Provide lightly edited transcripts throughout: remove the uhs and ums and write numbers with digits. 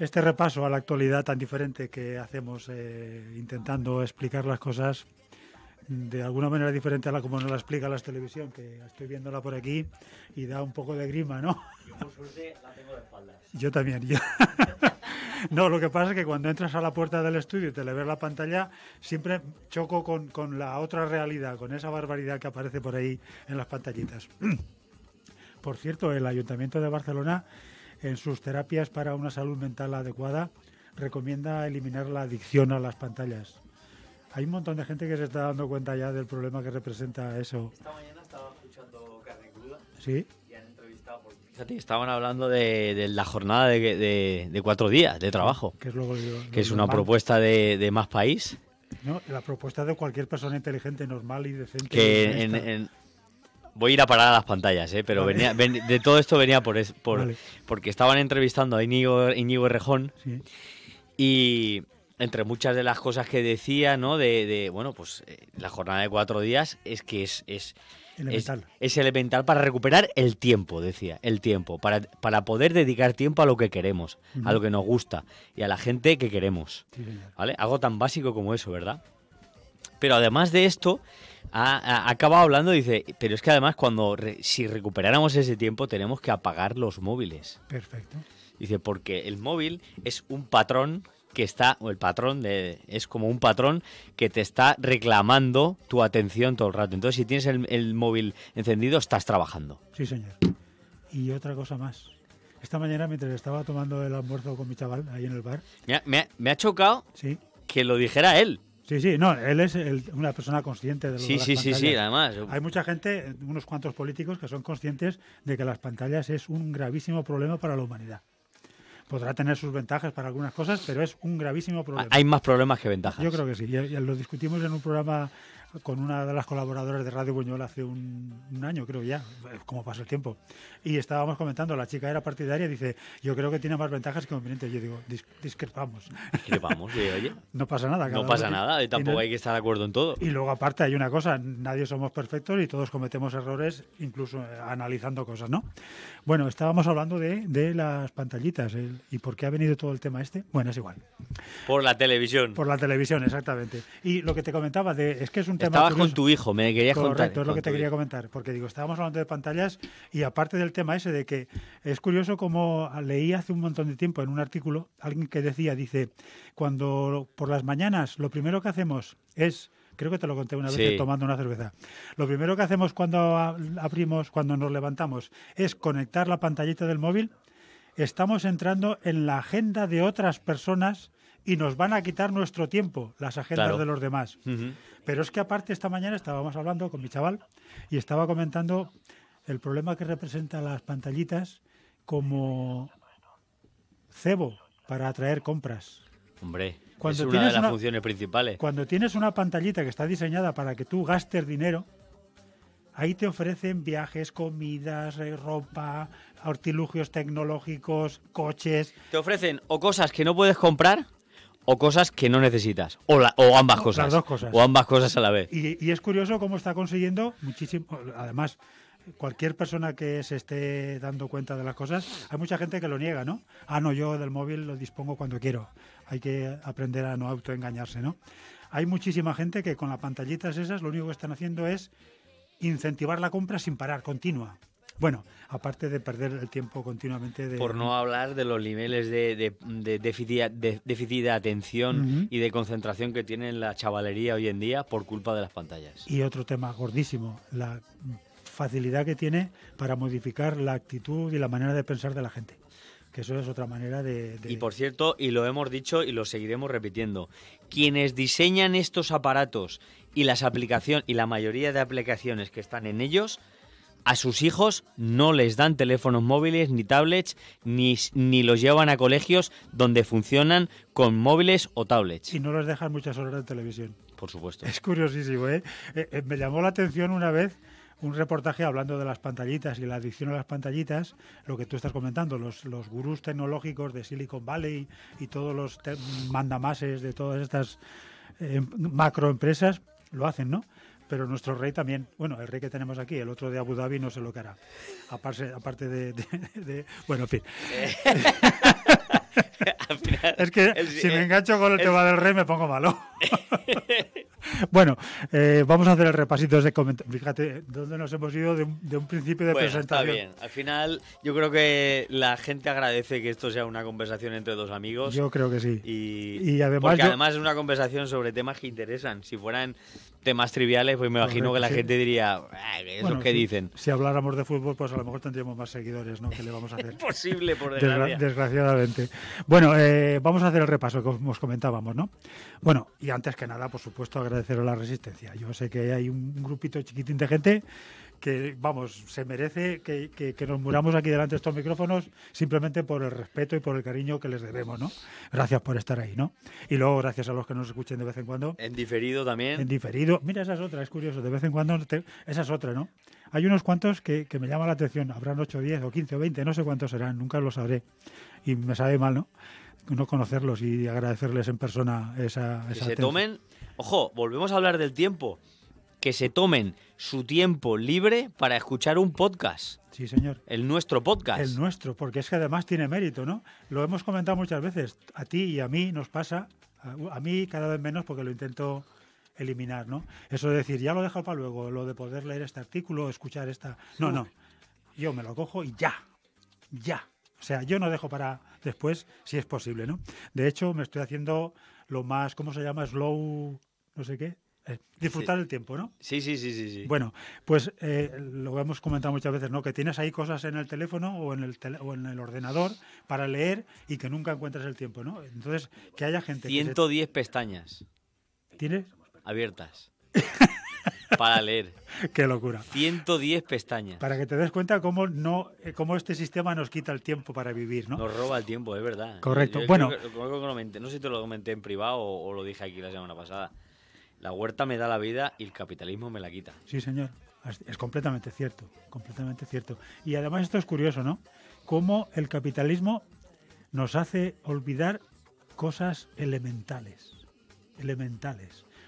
este repaso a la actualidad tan diferente que hacemos intentando explicar las cosas de alguna manera diferente a la como nos la explica la televisión, que estoy viéndola por aquí y da un poco de grima, ¿no? Yo por suerte la tengo de espaldas. Yo también. No, lo que pasa es que cuando entras a la puerta del estudio y te le ves la pantalla, siempre choco con la otra realidad, con esa barbaridad que aparece por ahí en las pantallitas. Por cierto, el Ayuntamiento de Barcelona, en sus terapias para una salud mental adecuada, recomienda eliminar la adicción a las pantallas. Hay un montón de gente que se está dando cuenta ya del problema que representa eso. Esta mañana estaba escuchando Carne Cruda. Sí. Y han entrevistado, porque fíjate, estaban hablando de la jornada de 4 días de trabajo. Que es, que es una propuesta de Más País. No, la propuesta de cualquier persona inteligente, normal y decente. Que voy a ir a parar a las pantallas, pero vale. De todo esto venía vale. Porque estaban entrevistando a Íñigo Errejón. Sí. Y entre muchas de las cosas que decía, ¿no? Bueno, pues la jornada de 4 días es que es elemental. Es elemental para recuperar el tiempo, decía, el tiempo, para poder dedicar tiempo a lo que queremos, a lo que nos gusta y a la gente que queremos. Sí, ¿vale? Algo tan básico como eso, ¿verdad? Pero además de esto, ha acabado hablando, dice, pero es que además si recuperáramos ese tiempo tenemos que apagar los móviles. Perfecto. Dice, porque el móvil es un patrón es como un patrón que te está reclamando tu atención todo el rato. Entonces, si tienes el móvil encendido, estás trabajando. Sí, señor. Y otra cosa más. Esta mañana, mientras estaba tomando el almuerzo con mi chaval ahí en el bar... Me ha chocado ¿sí? que lo dijera él. Sí, no, él es una persona consciente de lo de las pantallas. Sí, además. Hay mucha gente, unos cuantos políticos, que son conscientes de que las pantallas es un gravísimo problema para la humanidad. Podrá tener sus ventajas para algunas cosas, pero es un gravísimo problema. Hay más problemas que ventajas. Yo creo que sí. Ya lo discutimos en un programa con una de las colaboradoras de Radio Buñuel hace un año, creo ya, como pasa el tiempo. Y estábamos comentando, la chica era partidaria, dice, yo creo que tiene más ventajas que inconvenientes. Yo digo, discrepamos. Discrepamos, oye. No pasa nada. No pasa nada, y tampoco hay que estar de acuerdo en todo. Y luego aparte hay una cosa, nadie somos perfectos y todos cometemos errores, incluso analizando cosas, ¿no? Bueno, estábamos hablando de las pantallitas, ¿y por qué ha venido todo el tema este? Bueno, es igual. Por la televisión. Por la televisión, exactamente. Y lo que te comentaba, es que es un tema... Estabas con tu hijo, me querías contar. Correcto, es lo que te quería comentar, porque digo, estábamos hablando de pantallas y aparte del tema ese de que es curioso como leí hace un montón de tiempo en un artículo, alguien que dice, cuando por las mañanas lo primero que hacemos es... Creo que te lo conté una vez tomando una cerveza. Lo primero que hacemos cuando cuando nos levantamos, es conectar la pantallita del móvil. Estamos entrando en la agenda de otras personas y nos van a quitar nuestro tiempo, las agendas de los demás. Uh-huh. Pero es que aparte esta mañana estábamos hablando con mi chaval y estaba comentando el problema que representan las pantallitas como cebo para atraer compras. Hombre, es una de las funciones principales. Cuando tienes una pantallita que está diseñada para que tú gastes dinero, ahí te ofrecen viajes, comidas, ropa, artilugios tecnológicos, coches. Te ofrecen o cosas que no puedes comprar o cosas que no necesitas. O ambas cosas. Las dos cosas. O ambas cosas a la vez. Y es curioso cómo está consiguiendo muchísimo. Además, cualquier persona que se esté dando cuenta de las cosas, hay mucha gente que lo niega, ¿no? No, yo del móvil lo dispongo cuando quiero. Hay que aprender a no autoengañarse, ¿no? Hay muchísima gente que con las pantallitas esas lo único que están haciendo es incentivar la compra sin parar, continua. Bueno, aparte de perder el tiempo continuamente. Por no hablar de los niveles de déficit de atención y de concentración que tiene la chavalería hoy en día por culpa de las pantallas. Y otro tema gordísimo, la facilidad que tiene para modificar la actitud y la manera de pensar de la gente. Que eso es otra manera de... Y por cierto, y lo hemos dicho y lo seguiremos repitiendo, quienes diseñan estos aparatos y la mayoría de aplicaciones que están en ellos, a sus hijos no les dan teléfonos móviles ni tablets ni los llevan a colegios donde funcionan con móviles o tablets. Y no les dejan muchas horas de televisión. Por supuesto. Es curiosísimo, ¿eh? Me llamó la atención una vez un reportaje hablando de las pantallitas y la adicción a las pantallitas, lo que tú estás comentando, los gurús tecnológicos de Silicon Valley y todos los mandamases de todas estas macroempresas lo hacen, ¿no? Pero nuestro rey también, bueno, el rey que tenemos aquí, el otro de Abu Dhabi, no sé lo que hará. Aparte de bueno, en fin. Al Es que si me engancho con el tema del rey me pongo malo. Bueno, vamos a hacer el repasito de ese comentario. Fíjate dónde nos hemos ido de un principio de presentación. Está bien. Al final, yo creo que la gente agradece que esto sea una conversación entre dos amigos. Yo creo que sí. Y además, porque además es una conversación sobre temas que interesan. Si fueran temas triviales, pues me imagino que la gente diría, ¿eso qué dicen? Si habláramos de fútbol, pues a lo mejor tendríamos más seguidores, ¿no? ¿Qué le vamos a hacer? Imposible, por desgracia. Desgraciadamente. Bueno, vamos a hacer el repaso que os comentábamos, ¿no? Bueno, y antes que nada, por supuesto, agradecer a la Resistencia. Yo sé que hay un grupito chiquitín de gente que, vamos, se merece que nos muramos aquí delante de estos micrófonos simplemente por el respeto y por el cariño que les debemos, ¿no? Gracias por estar ahí, ¿no? Y luego, gracias a los que nos escuchen de vez en cuando. En diferido también. En diferido. Mira, esa es otra, es curioso. De vez en cuando, esa es otra, ¿no? Hay unos cuantos que me llaman la atención. Habrán 8, 10 o 15 o 20, no sé cuántos serán, nunca lo sabré. Y me sabe mal, ¿no? No conocerlos y agradecerles en persona esa que se tomen, ojo, volvemos a hablar del tiempo, que se tomen su tiempo libre para escuchar un podcast. Sí, señor. El nuestro podcast. El nuestro, porque es que además tiene mérito, ¿no? Lo hemos comentado muchas veces. A ti y a mí nos pasa, a mí cada vez menos porque lo intento eliminar, ¿no? Eso de decir, ya lo he dejado para luego, lo de poder leer este artículo, escuchar esta... No. Yo me lo cojo y ya. O sea, yo no dejo para después, si es posible, ¿no? De hecho, me estoy haciendo lo más, ¿cómo se llama? Slow, no sé qué. Disfrutar el tiempo, ¿no? Sí. Bueno, pues lo hemos comentado muchas veces, ¿no? Que tienes ahí cosas en el teléfono o en el ordenador para leer y que nunca encuentras el tiempo, ¿no? Entonces, que haya gente 110 pestañas. ¿Tienes? Abiertas. Para leer. Qué locura. 110 pestañas. Para que te des cuenta cómo este sistema nos quita el tiempo para vivir, ¿no? Nos roba el tiempo, es verdad. Correcto. Yo bueno, no sé si te lo comenté en privado o lo dije aquí la semana pasada. La huerta me da la vida y el capitalismo me la quita. Sí, señor. Es completamente cierto. Completamente cierto. Y además esto es curioso, ¿no? Cómo el capitalismo nos hace olvidar cosas elementales.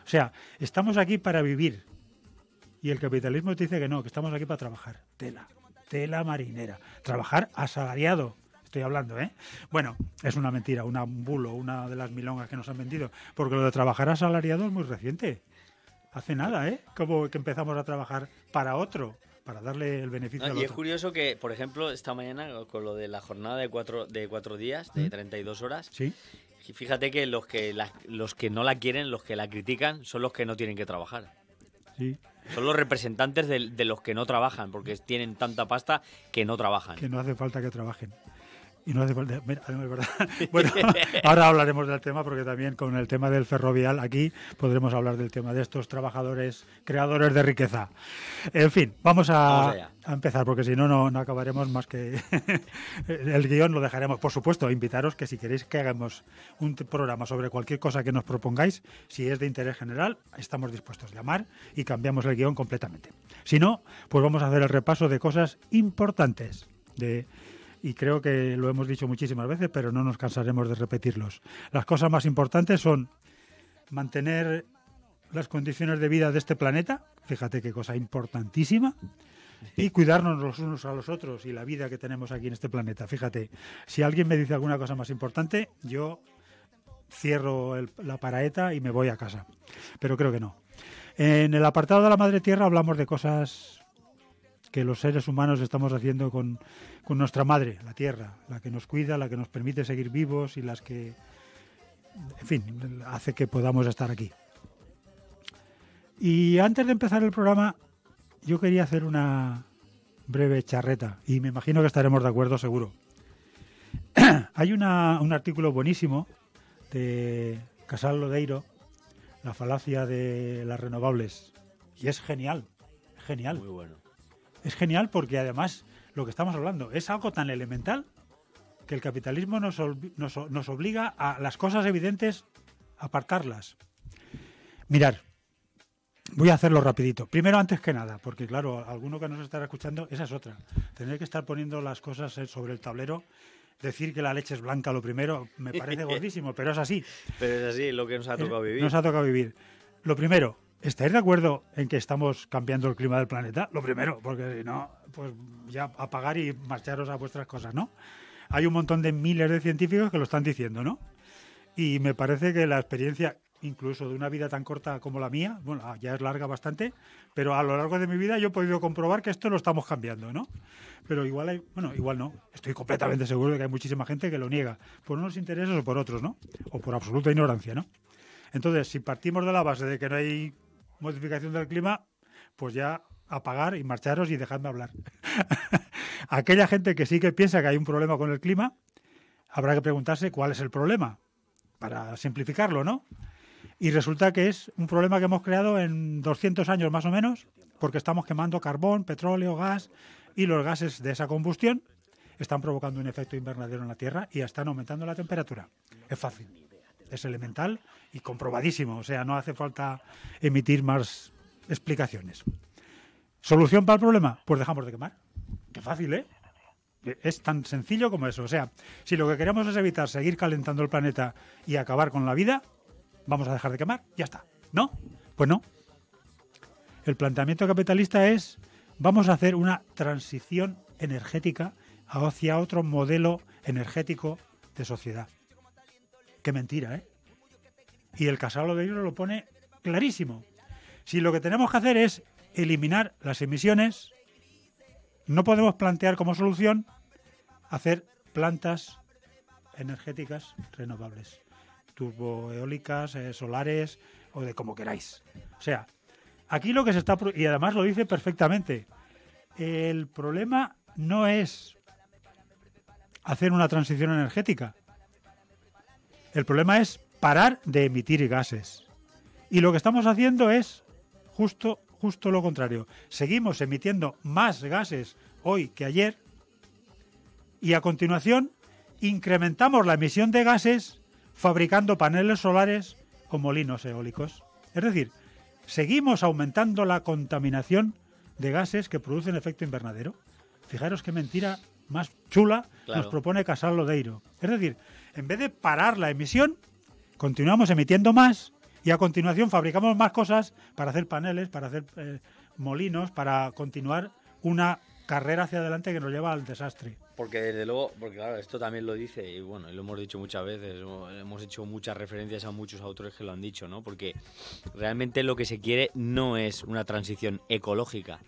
O sea, estamos aquí para vivir. Y el capitalismo te dice que no, que estamos aquí para trabajar. Tela marinera. Trabajar asalariado. Estoy hablando, ¿eh? Bueno, es una mentira, un bulo, una de las milongas que nos han vendido. Porque lo de trabajar asalariado es muy reciente. Hace nada, ¿eh? Como que empezamos a trabajar para otro, para darle el beneficio al otro. Y es curioso que, por ejemplo, esta mañana, con lo de la jornada de cuatro días, de 32 horas, ¿sí? Fíjate que los que no la quieren, los que la critican, son los que no tienen que trabajar. Sí. Son los representantes de los que no trabajan, porque tienen tanta pasta que no trabajan. Que no hace falta que trabajen. Y no hace falta... Mira, no es verdad. Bueno, ahora hablaremos del tema, porque también con el tema del ferrovial aquí podremos hablar del tema de estos trabajadores, creadores de riqueza. En fin, vamos a empezar, porque si no, no acabaremos más que... El guión lo dejaremos. Por supuesto, invitaros que si queréis que hagamos un programa sobre cualquier cosa que nos propongáis, si es de interés general, estamos dispuestos a llamar y cambiamos el guión completamente. Si no, pues vamos a hacer el repaso de cosas importantes y creo que lo hemos dicho muchísimas veces, pero no nos cansaremos de repetirlos. Las cosas más importantes son mantener las condiciones de vida de este planeta, fíjate qué cosa importantísima, y cuidarnos los unos a los otros y la vida que tenemos aquí en este planeta. Fíjate, si alguien me dice alguna cosa más importante, yo cierro la paraeta y me voy a casa. Pero creo que no. En el apartado de la Madre Tierra hablamos de cosas que los seres humanos estamos haciendo con nuestra madre, la tierra, la que nos cuida, la que nos permite seguir vivos y las que, en fin, hace que podamos estar aquí. Y antes de empezar el programa, yo quería hacer una breve charreta y me imagino que estaremos de acuerdo seguro. Hay un artículo buenísimo de Casal Lodeiro, La falacia de las renovables, y es genial. Muy bueno. Es genial porque además lo que estamos hablando es algo tan elemental que el capitalismo nos obliga a las cosas evidentes a aparcarlas. Mirad, voy a hacerlo rapidito. Primero, antes que nada, porque claro, alguno que nos estará escuchando, esa es otra. Tener que estar poniendo las cosas sobre el tablero, decir que la leche es blanca lo primero, me parece gordísimo, pero es así. Pero es así, lo que nos ha tocado vivir. Nos ha tocado vivir. Lo primero, ¿estáis de acuerdo en que estamos cambiando el clima del planeta? Lo primero, porque si no, pues ya apagar y marcharos a vuestras cosas, ¿no? Hay un montón de miles de científicos que lo están diciendo, ¿no? Y me parece que la experiencia, incluso de una vida tan corta como la mía, bueno, ya es larga bastante, pero a lo largo de mi vida yo he podido comprobar que esto lo estamos cambiando, ¿no? Pero igual hay, bueno, igual no. Estoy completamente seguro de que hay muchísima gente que lo niega, por unos intereses o por otros, ¿no? O por absoluta ignorancia, ¿no? Entonces, si partimos de la base de que no hay modificación del clima, pues ya apagar y marcharos y dejadme hablar. Aquella gente que sí que piensa que hay un problema con el clima, habrá que preguntarse cuál es el problema, para simplificarlo, ¿no? Y resulta que es un problema que hemos creado en 200 años más o menos, porque estamos quemando carbón, petróleo, gas, y los gases de esa combustión están provocando un efecto invernadero en la Tierra y están aumentando la temperatura. Es fácil, es elemental y comprobadísimo, o sea, no hace falta emitir más explicaciones. ¿Solución para el problema? Pues dejamos de quemar. Qué fácil, ¿eh? Es tan sencillo como eso. O sea, si lo que queremos es evitar seguir calentando el planeta y acabar con la vida, vamos a dejar de quemar, ya está. ¿No? Pues no. El planteamiento capitalista es, vamos a hacer una transición energética hacia otro modelo energético de sociedad. Qué mentira, ¿eh? Y el Casal Lodeiro lo pone clarísimo. Si lo que tenemos que hacer es eliminar las emisiones, no podemos plantear como solución hacer plantas energéticas renovables, turboeólicas, solares o de como queráis. O sea, aquí lo que se está... Y además lo dice perfectamente. El problema no es hacer una transición energética. El problema es parar de emitir gases. Y lo que estamos haciendo es justo lo contrario. Seguimos emitiendo más gases hoy que ayer y a continuación incrementamos la emisión de gases fabricando paneles solares o molinos eólicos. Es decir, seguimos aumentando la contaminación de gases que producen efecto invernadero. Fijaros qué mentira más chula nos propone Casal Lodeiro. Es decir, en vez de parar la emisión, continuamos emitiendo más y a continuación fabricamos más cosas para hacer paneles, para hacer molinos, para continuar una carrera hacia adelante que nos lleva al desastre. Porque desde luego, porque claro, esto también lo dice, y bueno, lo hemos dicho muchas veces, hemos hecho muchas referencias a muchos autores que lo han dicho, ¿no? Porque realmente lo que se quiere no es una transición ecológica,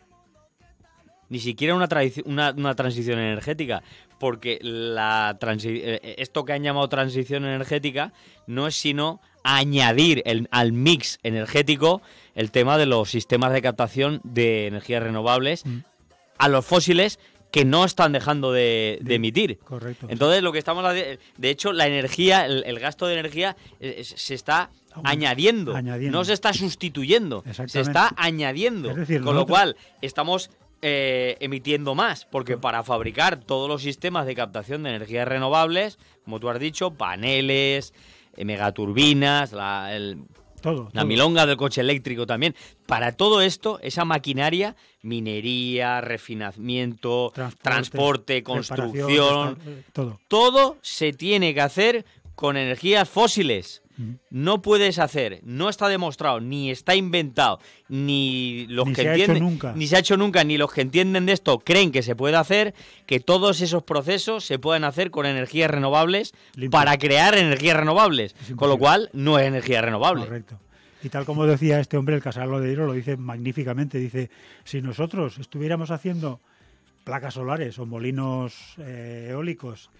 ni siquiera una transición energética, porque esto que han llamado transición energética no es sino añadir al mix energético el tema de los sistemas de captación de energías renovables a los fósiles que no están dejando de emitir. Correcto. Entonces, lo que estamos haciendo, de hecho, la energía, el gasto de energía se está añadiendo, no se está sustituyendo, se está añadiendo. Es decir, con lo cual, estamos emitiendo más, porque para fabricar todos los sistemas de captación de energías renovables, como tú has dicho, paneles, megaturbinas, la milonga del coche eléctrico también. Para todo esto, esa maquinaria, minería, refinamiento, transporte, construcción, todo se tiene que hacer con energías fósiles. No puedes hacer, no está demostrado, ni está inventado, ni los que entienden, ni se ha hecho nunca, ni los que entienden de esto creen que se puede hacer, que todos esos procesos se pueden hacer con energías renovables para crear energías renovables, con lo cual no es energía renovable. Correcto. Y tal como decía este hombre, el Casal Lodeiro lo dice magníficamente, dice, si nosotros estuviéramos haciendo placas solares o molinos eólicos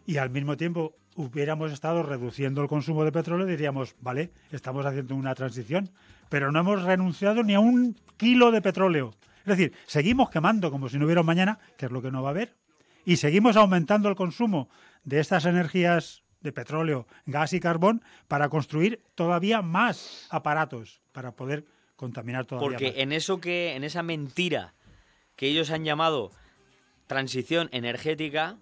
y al mismo tiempo hubiéramos estado reduciendo el consumo de petróleo, diríamos, vale, estamos haciendo una transición, pero no hemos renunciado ni a un kilo de petróleo. Es decir, seguimos quemando como si no hubiera un mañana, que es lo que no va a haber, y seguimos aumentando el consumo de estas energías de petróleo, gas y carbón para construir todavía más aparatos para poder contaminar todavía más. Porque en esa mentira que ellos han llamado transición energética,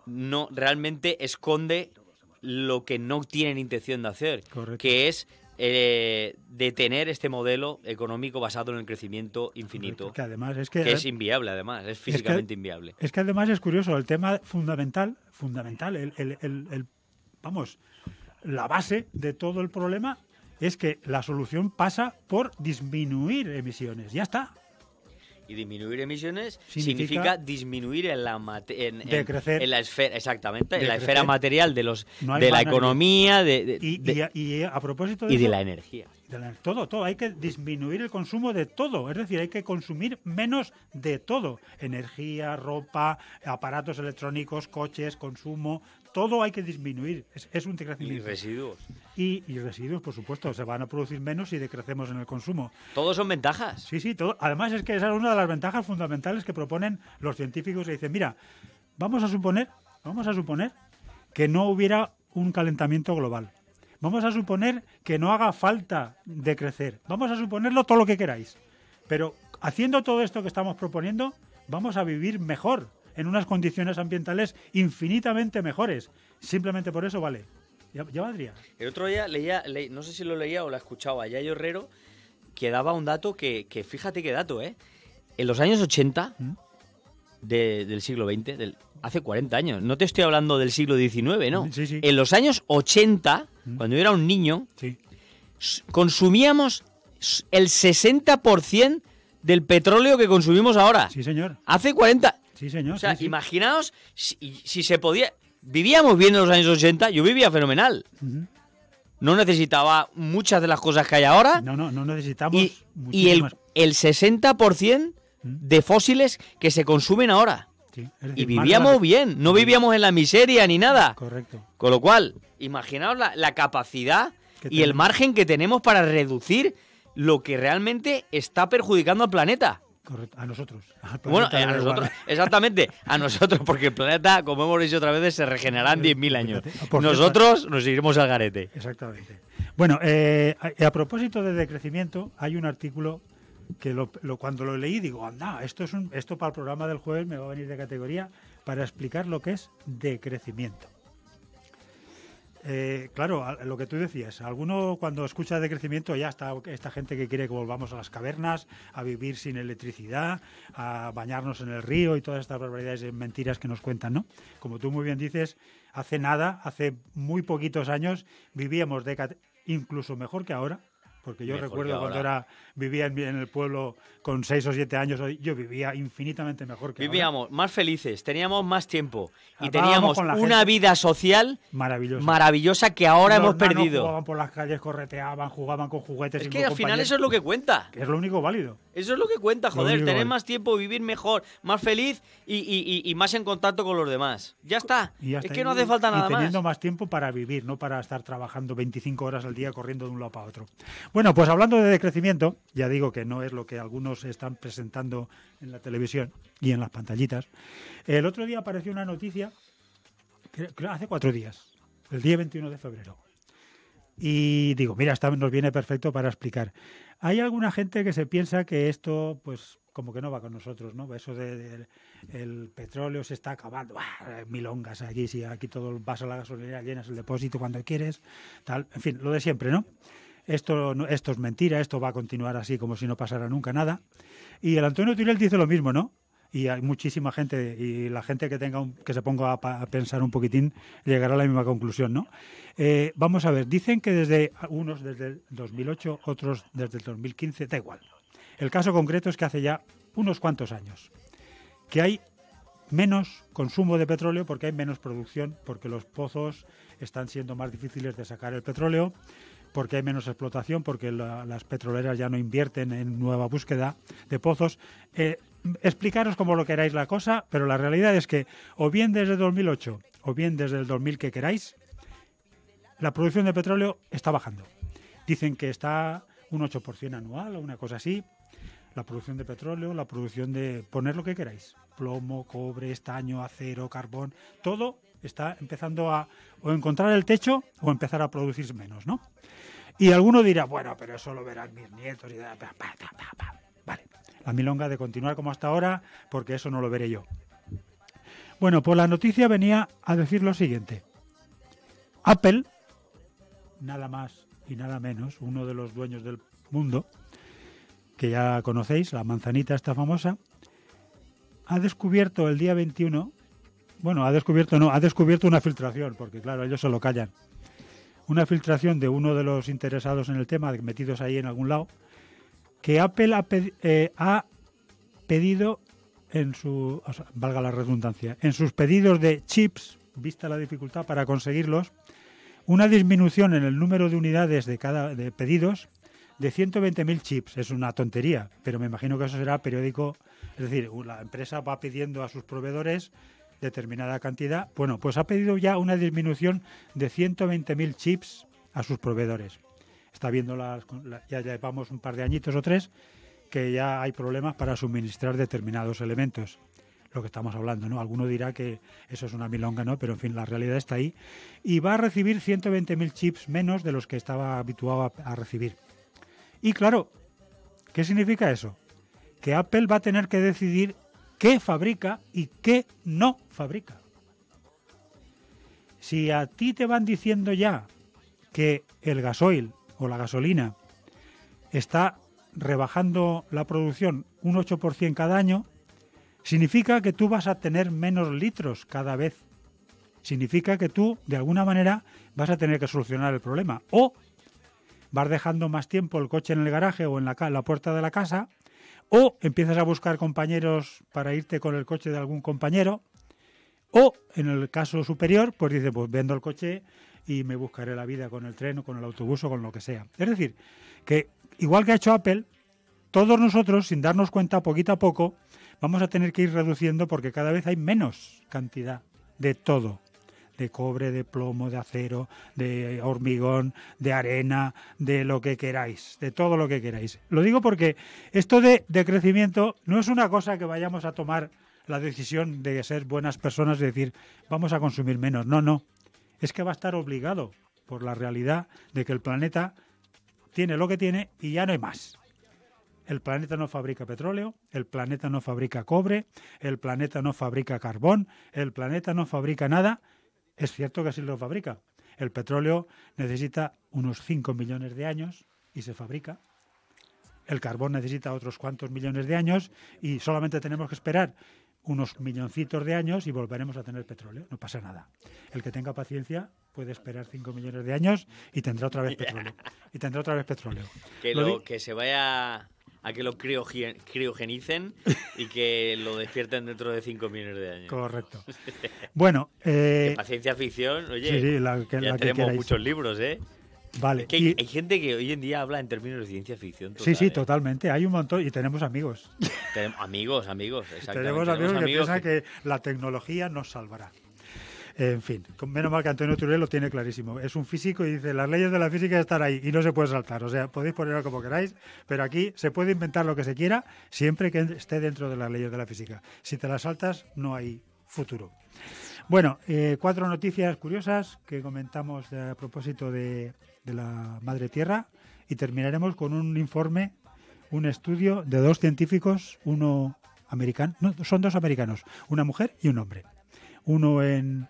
no realmente esconde lo que no tienen intención de hacer. Correcto. Que es detener este modelo económico basado en el crecimiento infinito. Correcto. Que además es inviable, además, es físicamente inviable. Es que además es curioso, el tema fundamental, la base de todo el problema es que la solución pasa por disminuir emisiones. Ya está. Y disminuir emisiones Significa significa disminuir en la decrecer. en la esfera, exactamente, en la Decrecer. esfera material de No hay de la más nadie. economía, Y a propósito de y de eso, la energía. todo. Hay que disminuir el consumo de todo. Es decir, hay que consumir menos de todo. Energía, ropa, aparatos electrónicos, coches, consumo. Todo hay que disminuir. Es un Y decrecimiento. residuos. Y residuos, por supuesto. Se van a producir menos si decrecemos en el consumo. Todos son ventajas. Sí, todo. Además es que esa es una de las ventajas fundamentales que proponen los científicos. Que dicen, mira, vamos a suponer que no hubiera un calentamiento global. Vamos a suponer que no haga falta de crecer. Vamos a suponerlo todo lo que queráis. Pero haciendo todo esto que estamos proponiendo, vamos a vivir mejor, en unas condiciones ambientales infinitamente mejores. Simplemente por eso vale. Ya valdría. El otro día no sé si lo leía o lo escuchaba, a Yayo Herrero, que daba un dato que fíjate qué dato, ¿eh? En los años 80 del siglo XX, hace 40 años, no te estoy hablando del siglo XIX, ¿no? Sí. En los años 80, cuando yo era un niño, Sí. consumíamos el 60% del petróleo que consumimos ahora. Sí, señor. Hace 40. Sí, señor. O sea, sí. imaginaos si se podía. Vivíamos bien en los años 80, yo vivía fenomenal. Ujú. No necesitaba muchas de las cosas que hay ahora. No necesitamos Y muchísimas. el 60% de fósiles que se consumen ahora. Sí, es decir, Y más de vivíamos la- bien, no vivíamos en la miseria ni nada. Correcto. Con lo cual, imaginaos la capacidad Que y el tenemos. margen que tenemos para reducir lo que realmente está perjudicando al planeta. Correcto. A nosotros. Al Bueno, planeta a da igual. nosotros, exactamente, a nosotros, porque el planeta, como hemos dicho otras veces, se regenerará en 10.000 años. Por Nosotros nos iremos al garete. Exactamente. Bueno, a propósito de decrecimiento, hay un artículo que cuando lo leí digo, anda, esto para el programa del jueves me va a venir de categoría para explicar lo que es decrecimiento. Claro, lo que tú decías, alguno cuando escucha decrecimiento ya está esta gente que quiere que volvamos a las cavernas, a vivir sin electricidad, a bañarnos en el río y todas estas barbaridades y mentiras que nos cuentan, ¿no? Como tú muy bien dices, hace muy poquitos años vivíamos incluso mejor que ahora. Porque yo Mejor recuerdo que cuando ahora. vivía en el pueblo con 6 o 7 años, yo vivía infinitamente mejor que ahora. Vivíamos más felices, teníamos más tiempo y Hablábamos teníamos con la una gente. vida social Maravilloso. maravillosa que ahora Los hemos nanos perdido. Jugaban por las calles, correteaban, jugaban con juguetes. Es y que con al final compañeros, eso es lo que cuenta. que es lo único válido. Eso es lo que cuenta, Lo joder. único Tener vale. más tiempo, vivir mejor, más feliz y más en contacto con los demás. Ya está. Y ya Es está. que no hace falta nada y teniendo más. más tiempo para vivir, no para estar trabajando 25 horas al día corriendo de un lado para otro. Bueno, pues hablando de decrecimiento, ya digo que no es lo que algunos están presentando en la televisión y en las pantallitas. El otro día apareció una noticia, creo hace 4 días, el día 21 de febrero. Y digo, mira, esta nos viene perfecto para explicar. Hay alguna gente que se piensa que esto, pues, como que no va con nosotros, ¿no? Eso el petróleo se está acabando. Milongas aquí, sí, aquí todo vas a la gasolinera, llenas el depósito cuando quieres, tal. En fin, lo de siempre, ¿no? Esto es mentira, esto va a continuar así como si no pasara nunca nada. Y el Antonio Turel dice lo mismo, ¿no? Y hay muchísima gente, y la gente que se ponga a pensar un poquitín llegará a la misma conclusión, ¿no? Vamos a ver, dicen que unos desde el 2008, otros desde el 2015, da igual. El caso concreto es que hace ya unos cuantos años que hay menos consumo de petróleo porque hay menos producción, porque los pozos están siendo más difíciles de sacar el petróleo, porque hay menos explotación, porque las petroleras ya no invierten en nueva búsqueda de pozos. Explicaros como lo queráis la cosa, pero la realidad es que o bien desde 2008 o bien desde el 2000 que queráis, la producción de petróleo está bajando. Dicen que está un 8% anual o una cosa así. La producción de petróleo, la producción de poner lo que queráis, plomo, cobre, estaño, acero, carbón, todo está empezando a o encontrar el techo o empezar a producirse menos, ¿no? Y alguno dirá, bueno, pero eso lo verán mis nietos. Vale, la milonga de continuar como hasta ahora, porque eso no lo veré yo. Bueno, pues la noticia venía a decir lo siguiente. Apple, nada más y nada menos, uno de los dueños del mundo, que ya conocéis, la manzanita esta famosa, ha descubierto el día 21, ha descubierto una filtración, porque claro, ellos se lo callan. Una filtración de uno de los interesados en el tema, metidos ahí en algún lado, que Apple ha pedido valga la redundancia, en sus pedidos de chips, vista la dificultad para conseguirlos, una disminución en el número de unidades de pedidos de 120.000 chips. Es una tontería, pero me imagino que eso será periódico. Es decir, la empresa va pidiendo a sus proveedores determinada cantidad. Bueno, pues ha pedido ya una disminución de 120.000 chips a sus proveedores. Está viendo ya llevamos un par de añitos o 3 que ya hay problemas para suministrar determinados elementos. Lo que estamos hablando, ¿no? Alguno dirá que eso es una milonga, ¿no? Pero en fin, la realidad está ahí. Y va a recibir 120.000 chips menos de los que estaba habituado a recibir. Y claro, ¿qué significa eso? Que Apple va a tener que decidir qué fabrica y qué no fabrica. Si a ti te van diciendo ya que el gasoil o la gasolina está rebajando la producción un 8% cada año, significa que tú vas a tener menos litros cada vez. Significa que tú, de alguna manera, vas a tener que solucionar el problema. O vas dejando más tiempo el coche en el garaje o en la puerta de la casa, o empiezas a buscar compañeros para irte con el coche de algún compañero, o, en el caso superior, pues dices, pues vendo el coche y me buscaré la vida con el tren o con el autobús o con lo que sea. Es decir, que igual que ha hecho Apple, todos nosotros, sin darnos cuenta, poquito a poco, vamos a tener que ir reduciendo porque cada vez hay menos cantidad de todo. De cobre, de plomo, de acero, de hormigón, de arena, de lo que queráis, de todo lo que queráis. Lo digo porque esto de crecimiento no es una cosa que vayamos a tomar la decisión de ser buenas personas y decir, vamos a consumir menos. No, no. Es que va a estar obligado por la realidad de que el planeta tiene lo que tiene y ya no hay más. El planeta no fabrica petróleo, el planeta no fabrica cobre, el planeta no fabrica carbón, el planeta no fabrica nada. Es cierto que sí lo fabrica. El petróleo necesita unos 5 millones de años y se fabrica. El carbón necesita otros cuantos millones de años y solamente tenemos que esperar unos milloncitos de años y volveremos a tener petróleo. No pasa nada. El que tenga paciencia puede esperar 5 millones de años y tendrá otra vez petróleo. Y tendrá otra vez petróleo. Que se vaya a que lo criogenicen y que lo despierten dentro de 5 millones de años. Correcto. Bueno, paciencia ficción, oye, sí, ya tenemos muchos libros, ¿eh? Vale. Que hay gente que hoy en día habla en términos de ciencia ficción. Total, sí, totalmente. Hay un montón y tenemos amigos. Amigos, exactamente. Tenemos amigos que piensan que la tecnología nos salvará. En fin, menos mal que Antonio Turel lo tiene clarísimo. Es un físico y dice, las leyes de la física están ahí y no se puede saltar. O sea, podéis ponerlo como queráis, pero aquí se puede inventar lo que se quiera siempre que esté dentro de las leyes de la física. Si te las saltas, no hay futuro. Bueno, 4 noticias curiosas que comentamos a propósito de la Madre Tierra y terminaremos con un informe, un estudio de 2 científicos, uno americano, no, son 2 americanos, una mujer y un hombre. Uno en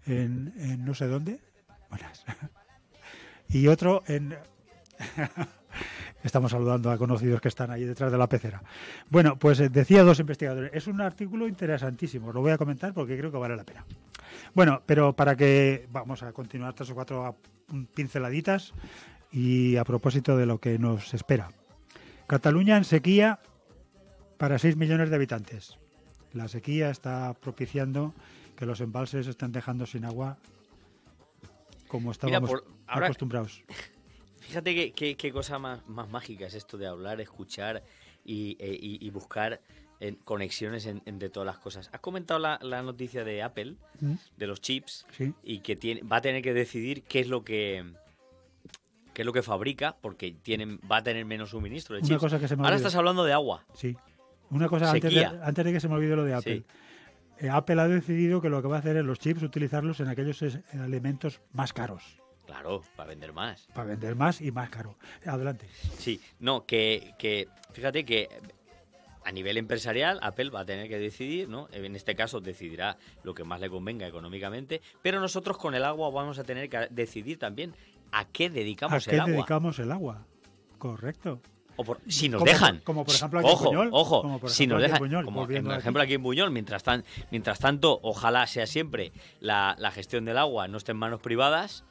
no sé dónde, buenas, y otro en... Estamos saludando a conocidos que están ahí detrás de la pecera. Bueno, pues decía 2 investigadores. Es un artículo interesantísimo, lo voy a comentar porque creo que vale la pena. Bueno, pero para que vamos a continuar 3 o 4 pinceladitas y a propósito de lo que nos espera. Cataluña en sequía para 6 millones de habitantes. La sequía está propiciando que los embalses estén dejando sin agua como estábamos acostumbrados. Fíjate qué cosa más mágica es esto de hablar, escuchar y buscar conexiones entre todas las cosas. Has comentado la noticia de Apple, de los chips, sí, y que va a tener que decidir qué es lo que fabrica, porque va a tener menos suministro de chips. Una cosa que se me Ahora olvidó. Estás hablando de agua. Sí. Una cosa antes de que se me olvide lo de Apple. Sí. Apple ha decidido que lo que va a hacer es los chips utilizarlos en aquellos elementos más caros. Claro, para vender más. Para vender más y más caro. Adelante. Sí, no, que fíjate que a nivel empresarial Apple va a tener que decidir, ¿no? En este caso decidirá lo que más le convenga económicamente, pero nosotros con el agua vamos a tener que decidir también a qué dedicamos el agua. ¿A qué dedicamos el agua? Correcto. Si nos dejan. Como por ejemplo aquí en Buñol. Ojo, si nos dejan. Como por ejemplo aquí en Buñol, mientras tanto, ojalá sea siempre la gestión del agua no esté en manos privadas,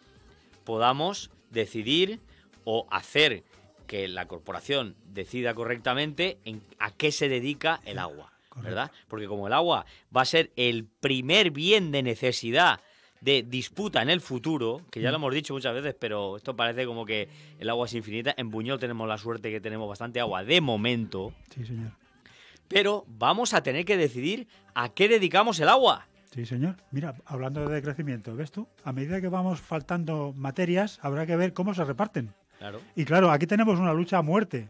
podamos decidir o hacer que la corporación decida correctamente a qué se dedica el agua, ¿verdad? Porque como el agua va a ser el primer bien de necesidad de disputa en el futuro, que ya lo hemos dicho muchas veces, pero esto parece como que el agua es infinita. En Buñol tenemos la suerte que tenemos bastante agua de momento. Sí, señor. Pero vamos a tener que decidir a qué dedicamos el agua. Sí, señor. Mira, hablando de crecimiento, ¿ves tú? A medida que vamos faltando materias, habrá que ver cómo se reparten. Claro. Y claro, aquí tenemos una lucha a muerte.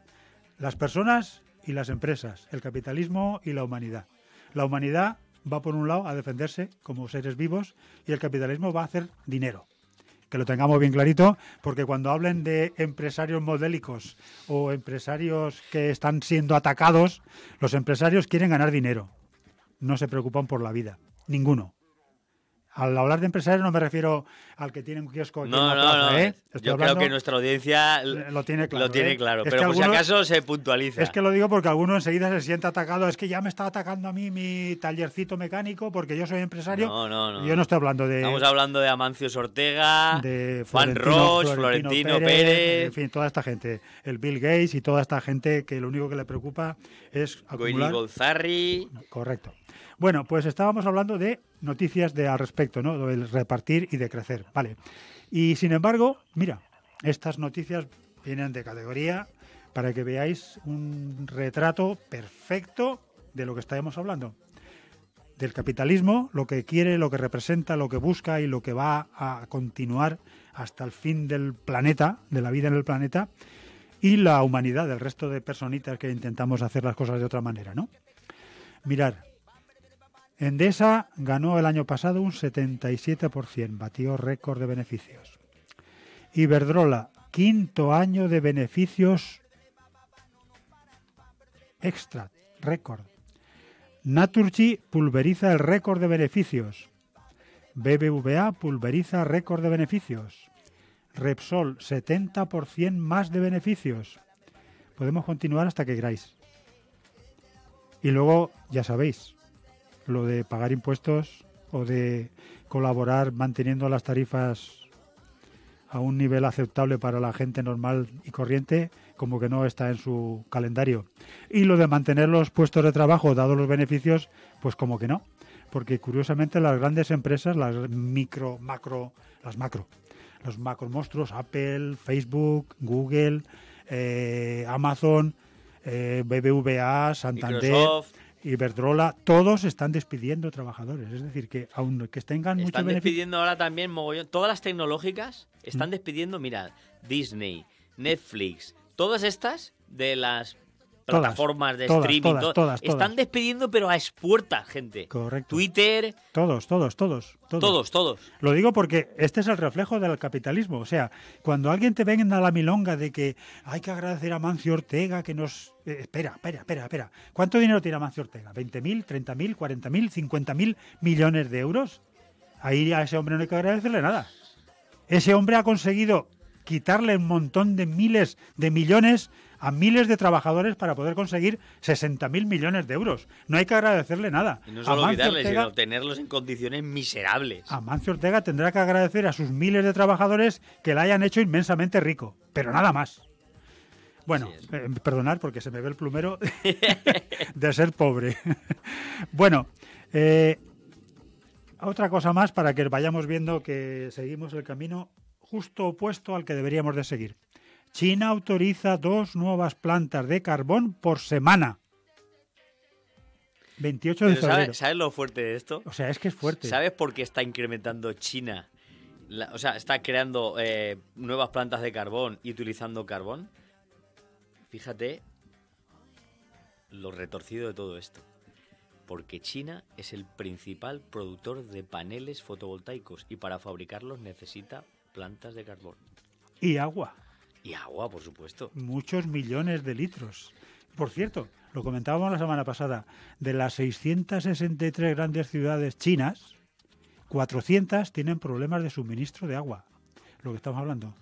Las personas y las empresas, el capitalismo y la humanidad. La humanidad va por un lado a defenderse como seres vivos y el capitalismo va a hacer dinero. Que lo tengamos bien clarito, porque cuando hablen de empresarios modélicos o empresarios que están siendo atacados, los empresarios quieren ganar dinero. No se preocupan por la vida. Ninguno. Al hablar de empresarios no me refiero al que tiene un kiosco aquí en la plaza, ¿eh? Yo creo que nuestra audiencia lo tiene claro. Pero que por si acaso se puntualiza. Es que lo digo porque alguno enseguida se siente atacado. Es que ya me está atacando a mí mi tallercito mecánico porque yo soy empresario. No. Yo no estoy hablando de... Estamos hablando de Amancio Ortega, de Juan Roche, Florentino Pérez... En fin, toda esta gente. El Bill Gates y toda esta gente que lo único que le preocupa es acumular... Goyri Golzarri... Correcto. Bueno, pues estábamos hablando de noticias al respecto, ¿no? Del repartir y de crecer, vale. Y sin embargo, mira, estas noticias vienen de categoría para que veáis un retrato perfecto de lo que estábamos hablando. Del capitalismo, lo que quiere, lo que representa, lo que busca y lo que va a continuar hasta el fin del planeta, de la vida en el planeta, y la humanidad, del resto de personitas que intentamos hacer las cosas de otra manera, ¿no? Mirad. Endesa ganó el año pasado un 77%, batió récord de beneficios. Iberdrola, quinto año de beneficios extra, récord. Naturgy pulveriza el récord de beneficios. BBVA pulveriza récord de beneficios. Repsol, 70% más de beneficios. Podemos continuar hasta que queráis. Y luego, ya sabéis, lo de pagar impuestos o de colaborar manteniendo las tarifas a un nivel aceptable para la gente normal y corriente, como que no está en su calendario. Y lo de mantener los puestos de trabajo, dados los beneficios, pues como que no. Porque curiosamente las grandes empresas, las los macro monstruos, Apple, Facebook, Google, Amazon, BBVA, Santander... Microsoft. Iberdrola, todos están despidiendo trabajadores. Es decir, que aunque tengan mucho beneficio... Están despidiendo ahora también mogollón. Todas las tecnológicas están despidiendo, mirad, Disney, Netflix, todas estas de las plataformas de streaming, todas. Están despidiendo, pero a expuerta, gente. Correcto. Twitter... Todos. Lo digo porque este es el reflejo del capitalismo. O sea, cuando alguien te venga a la milonga de que hay que agradecer a Amancio Ortega que nos... Espera. ¿Cuánto dinero tiene Amancio Ortega? ¿20.000, 30.000, 40.000, 50.000 millones de euros? Ahí a ese hombre no hay que agradecerle nada. Ese hombre ha conseguido quitarle un montón de miles de millones a miles de trabajadores para poder conseguir 60.000 millones de euros. No hay que agradecerle nada. Y no solo quitarles, sino tenerlos en condiciones miserables. Amancio Ortega tendrá que agradecer a sus miles de trabajadores que la hayan hecho inmensamente rico, pero nada más. Bueno, perdonad porque se me ve el plumero de ser pobre. Bueno, otra cosa más para que vayamos viendo que seguimos el camino justo opuesto al que deberíamos de seguir. China autoriza 2 nuevas plantas de carbón por semana. 28 de febrero. ¿Sabes lo fuerte de esto? O sea, es que es fuerte. ¿Sabes por qué está incrementando China? Está creando nuevas plantas de carbón y utilizando carbón. Fíjate lo retorcido de todo esto. Porque China es el principal productor de paneles fotovoltaicos y para fabricarlos necesita plantas de carbón. Y agua. Y agua, por supuesto. Muchos millones de litros. Por cierto, lo comentábamos la semana pasada, de las 663 grandes ciudades chinas, 400 tienen problemas de suministro de agua. Lo que estamos hablando.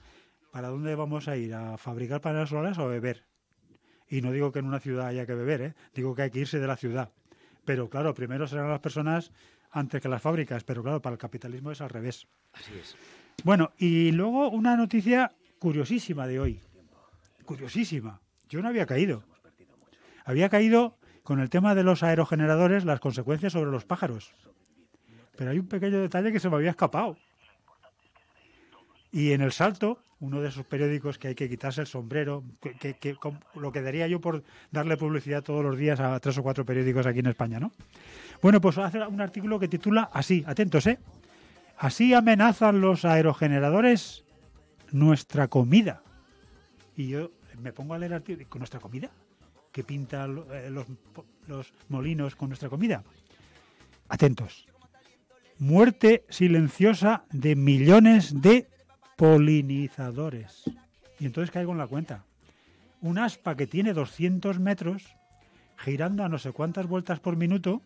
¿Para dónde vamos a ir? ¿A fabricar paneles solares o a beber? Y no digo que en una ciudad haya que beber, ¿eh? Digo que hay que irse de la ciudad. Pero claro, primero serán las personas antes que las fábricas. Pero claro, para el capitalismo es al revés. Así es. Bueno, y luego una noticia curiosísima de hoy. curiosísima. Yo no había caído. Había caído con el tema de los aerogeneradores, las consecuencias sobre los pájaros. Pero hay un pequeño detalle que se me había escapado. Y en El Salto, uno de esos periódicos que hay que quitarse el sombrero, lo que daría yo por darle publicidad todos los días a 3 o 4 periódicos aquí en España, ¿no? Bueno, pues hace un artículo que titula así, atentos, ¿eh? Así amenazan los aerogeneradores nuestra comida. Y yo me pongo a leer el artículo, ¿con nuestra comida? ¿Qué pintan los molinos con nuestra comida? Atentos. Muerte silenciosa de millones de polinizadores. Y entonces caigo en la cuenta. Un aspa que tiene 200 metros, girando a no sé cuántas vueltas por minuto,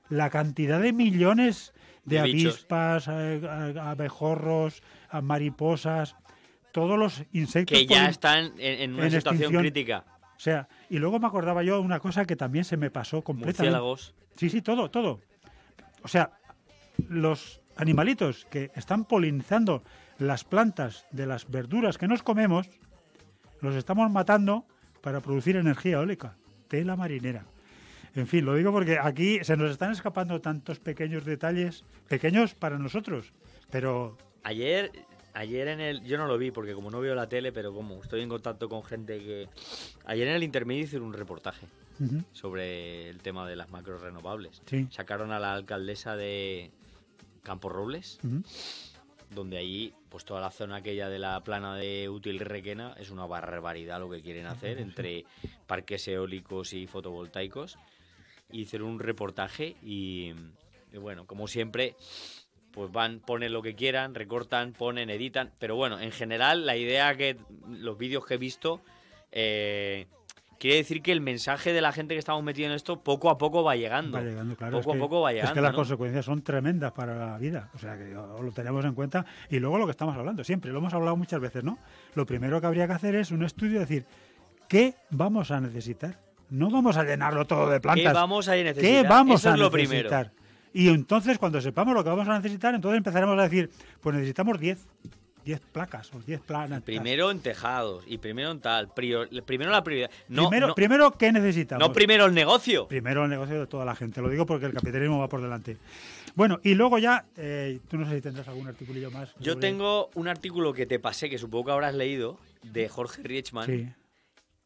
la cantidad de millones de avispas, abejorros, mariposas, todos los insectos que ya están en una situación crítica. O sea, y luego me acordaba yo de una cosa que también se me pasó completamente. Murciélagos. Sí, todo. O sea, los animalitos que están polinizando las plantas de las verduras que nos comemos, los estamos matando para producir energía eólica. Tela marinera. En fin, lo digo porque aquí se nos están escapando tantos pequeños detalles, pequeños para nosotros, pero... Ayer yo no lo vi porque como no veo la tele, pero como estoy en contacto con gente que... Ayer en el Intermedio hicieron un reportaje sobre el tema de las macros renovables. Sí. Sacaron a la alcaldesa de Campos Robles, donde allí, pues toda la zona aquella de la plana de Útil Requena es una barbaridad lo que quieren hacer entre parques eólicos y fotovoltaicos. Hicieron un reportaje y bueno, como siempre, pues ponen lo que quieran, recortan, ponen, editan, pero bueno, en general la idea que los vídeos que he visto quiere decir que el mensaje de la gente que estamos metidos en esto poco a poco va llegando. Va llegando, claro. Poco a poco va llegando. Es que las consecuencias son tremendas para la vida, o sea que lo tenemos en cuenta. Y luego lo que estamos hablando, siempre, lo hemos hablado muchas veces, ¿no? Lo primero que habría que hacer es un estudio, decir, ¿qué vamos a necesitar? No vamos a llenarlo todo de plantas. ¿Qué vamos a necesitar? ¿Qué vamos Eso a es lo necesitar? primero. Y entonces, cuando sepamos lo que vamos a necesitar, entonces empezaremos a decir, pues necesitamos 10 placas o 10 planas. Primero en tejados y primero en tal. Primero la prioridad. Primero, ¿qué necesitamos? No primero el negocio. Primero el negocio de toda la gente. Lo digo porque el capitalismo va por delante. Bueno, y luego ya, tú no sé si tendrás algún articulillo más. Yo tengo un artículo que te pasé, que supongo que habrás leído, de Jorge Rietzmann, sí.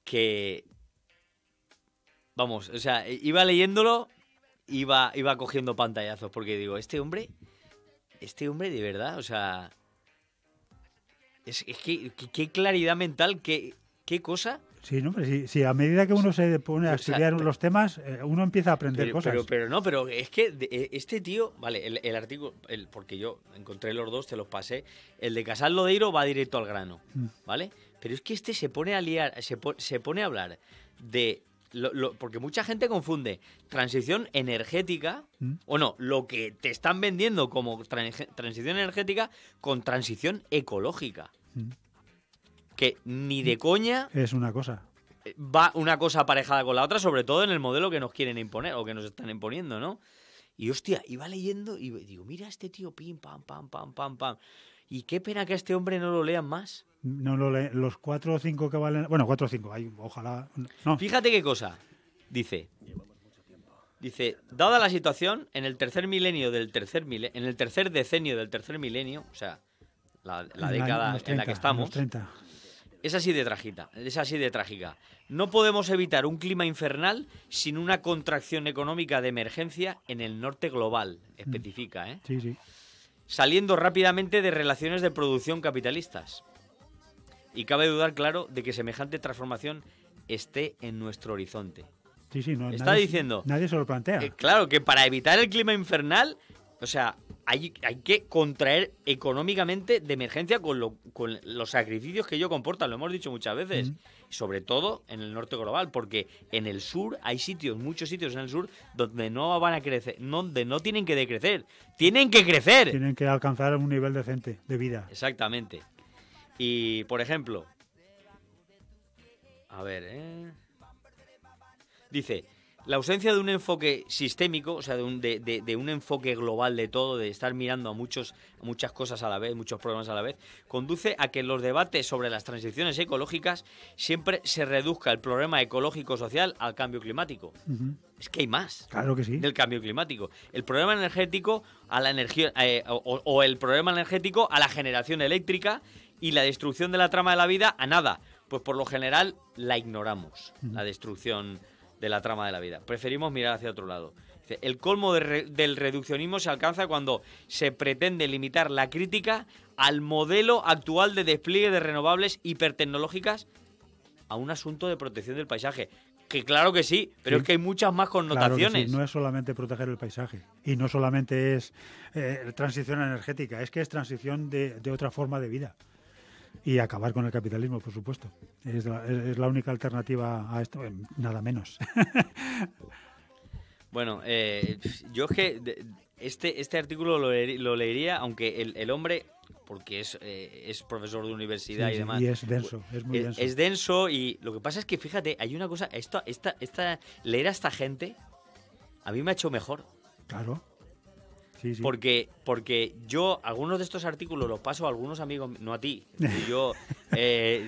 Que... Vamos, o sea, iba leyéndolo, iba cogiendo pantallazos, porque digo, este hombre de verdad, o sea... Es que qué claridad mental, qué cosa. Sí, ¿no? Sí, a medida que uno se pone a estudiar los temas, uno empieza a aprender cosas. Pero es que este tío, vale, el artículo, porque yo encontré los dos, te los pasé, el de Casal Lodeiro va directo al grano, ¿vale? Pero es que este se pone a liar, se pone a hablar de... porque mucha gente confunde transición energética, o no, lo que te están vendiendo como transición energética con transición ecológica. Que ni de coña es una cosa. Va una cosa aparejada con la otra, sobre todo en el modelo que nos quieren imponer o que nos están imponiendo, ¿no? Y hostia, iba leyendo y digo, mira este tío, pim, pam, pam, pam, pam, pam. Y qué pena que a este hombre no lo lean más. No lo leen, los 4 o 5 que valen... Bueno, 4 o 5, ojalá... No. Fíjate qué cosa. Dice, dada la situación, en el tercer decenio del tercer milenio, o sea, la década 30, en la que estamos, es así de trágica. No podemos evitar un clima infernal sin una contracción económica de emergencia en el norte global, especifica, ¿eh? Sí. Saliendo rápidamente de relaciones de producción capitalistas. Y cabe dudar, claro, de que semejante transformación esté en nuestro horizonte. Sí, no, está diciendo... Nadie se lo plantea. Claro, que para evitar el clima infernal, o sea, hay que contraer económicamente de emergencia con los sacrificios que ello comporta, lo hemos dicho muchas veces. Sobre todo en el norte global, porque en el sur hay muchos sitios en el sur donde no van a crecer, donde no tienen que decrecer, tienen que crecer. Tienen que alcanzar un nivel decente de vida. Exactamente. Y, por ejemplo, a ver, dice, La ausencia de un enfoque sistémico, o sea, de un enfoque global de todo, de estar mirando a muchas cosas a la vez, muchos problemas a la vez, conduce a que en los debates sobre las transiciones ecológicas siempre se reduzca el problema ecológico-social al cambio climático. Ujú. Es que hay más. Claro que sí. Del cambio climático. El problema energético a la energía, o el problema energético a la generación eléctrica y la destrucción de la trama de la vida a nada. Pues por lo general la ignoramos, la destrucción de la trama de la vida. Preferimos mirar hacia otro lado. Dice, el colmo del reduccionismo se alcanza cuando se pretende limitar la crítica al modelo actual de despliegue de renovables hipertecnológicas a un asunto de protección del paisaje. Que claro que sí, pero Sí. es que hay muchas más Claro que connotaciones. sí, no es solamente proteger el paisaje y no solamente es transición energética, es que es transición de otra forma de vida y acabar con el capitalismo, por supuesto. Es la única alternativa a esto, nada menos. Bueno, yo es que este artículo lo leería, aunque el hombre, porque es profesor de universidad Sí, y sí, demás, y es denso, es muy denso. es denso, y lo que pasa es que, fíjate, hay una cosa, leer a esta gente a mí me ha hecho mejor. Claro. Sí, sí. Porque yo algunos de estos artículos los paso a algunos amigos, no a ti, y yo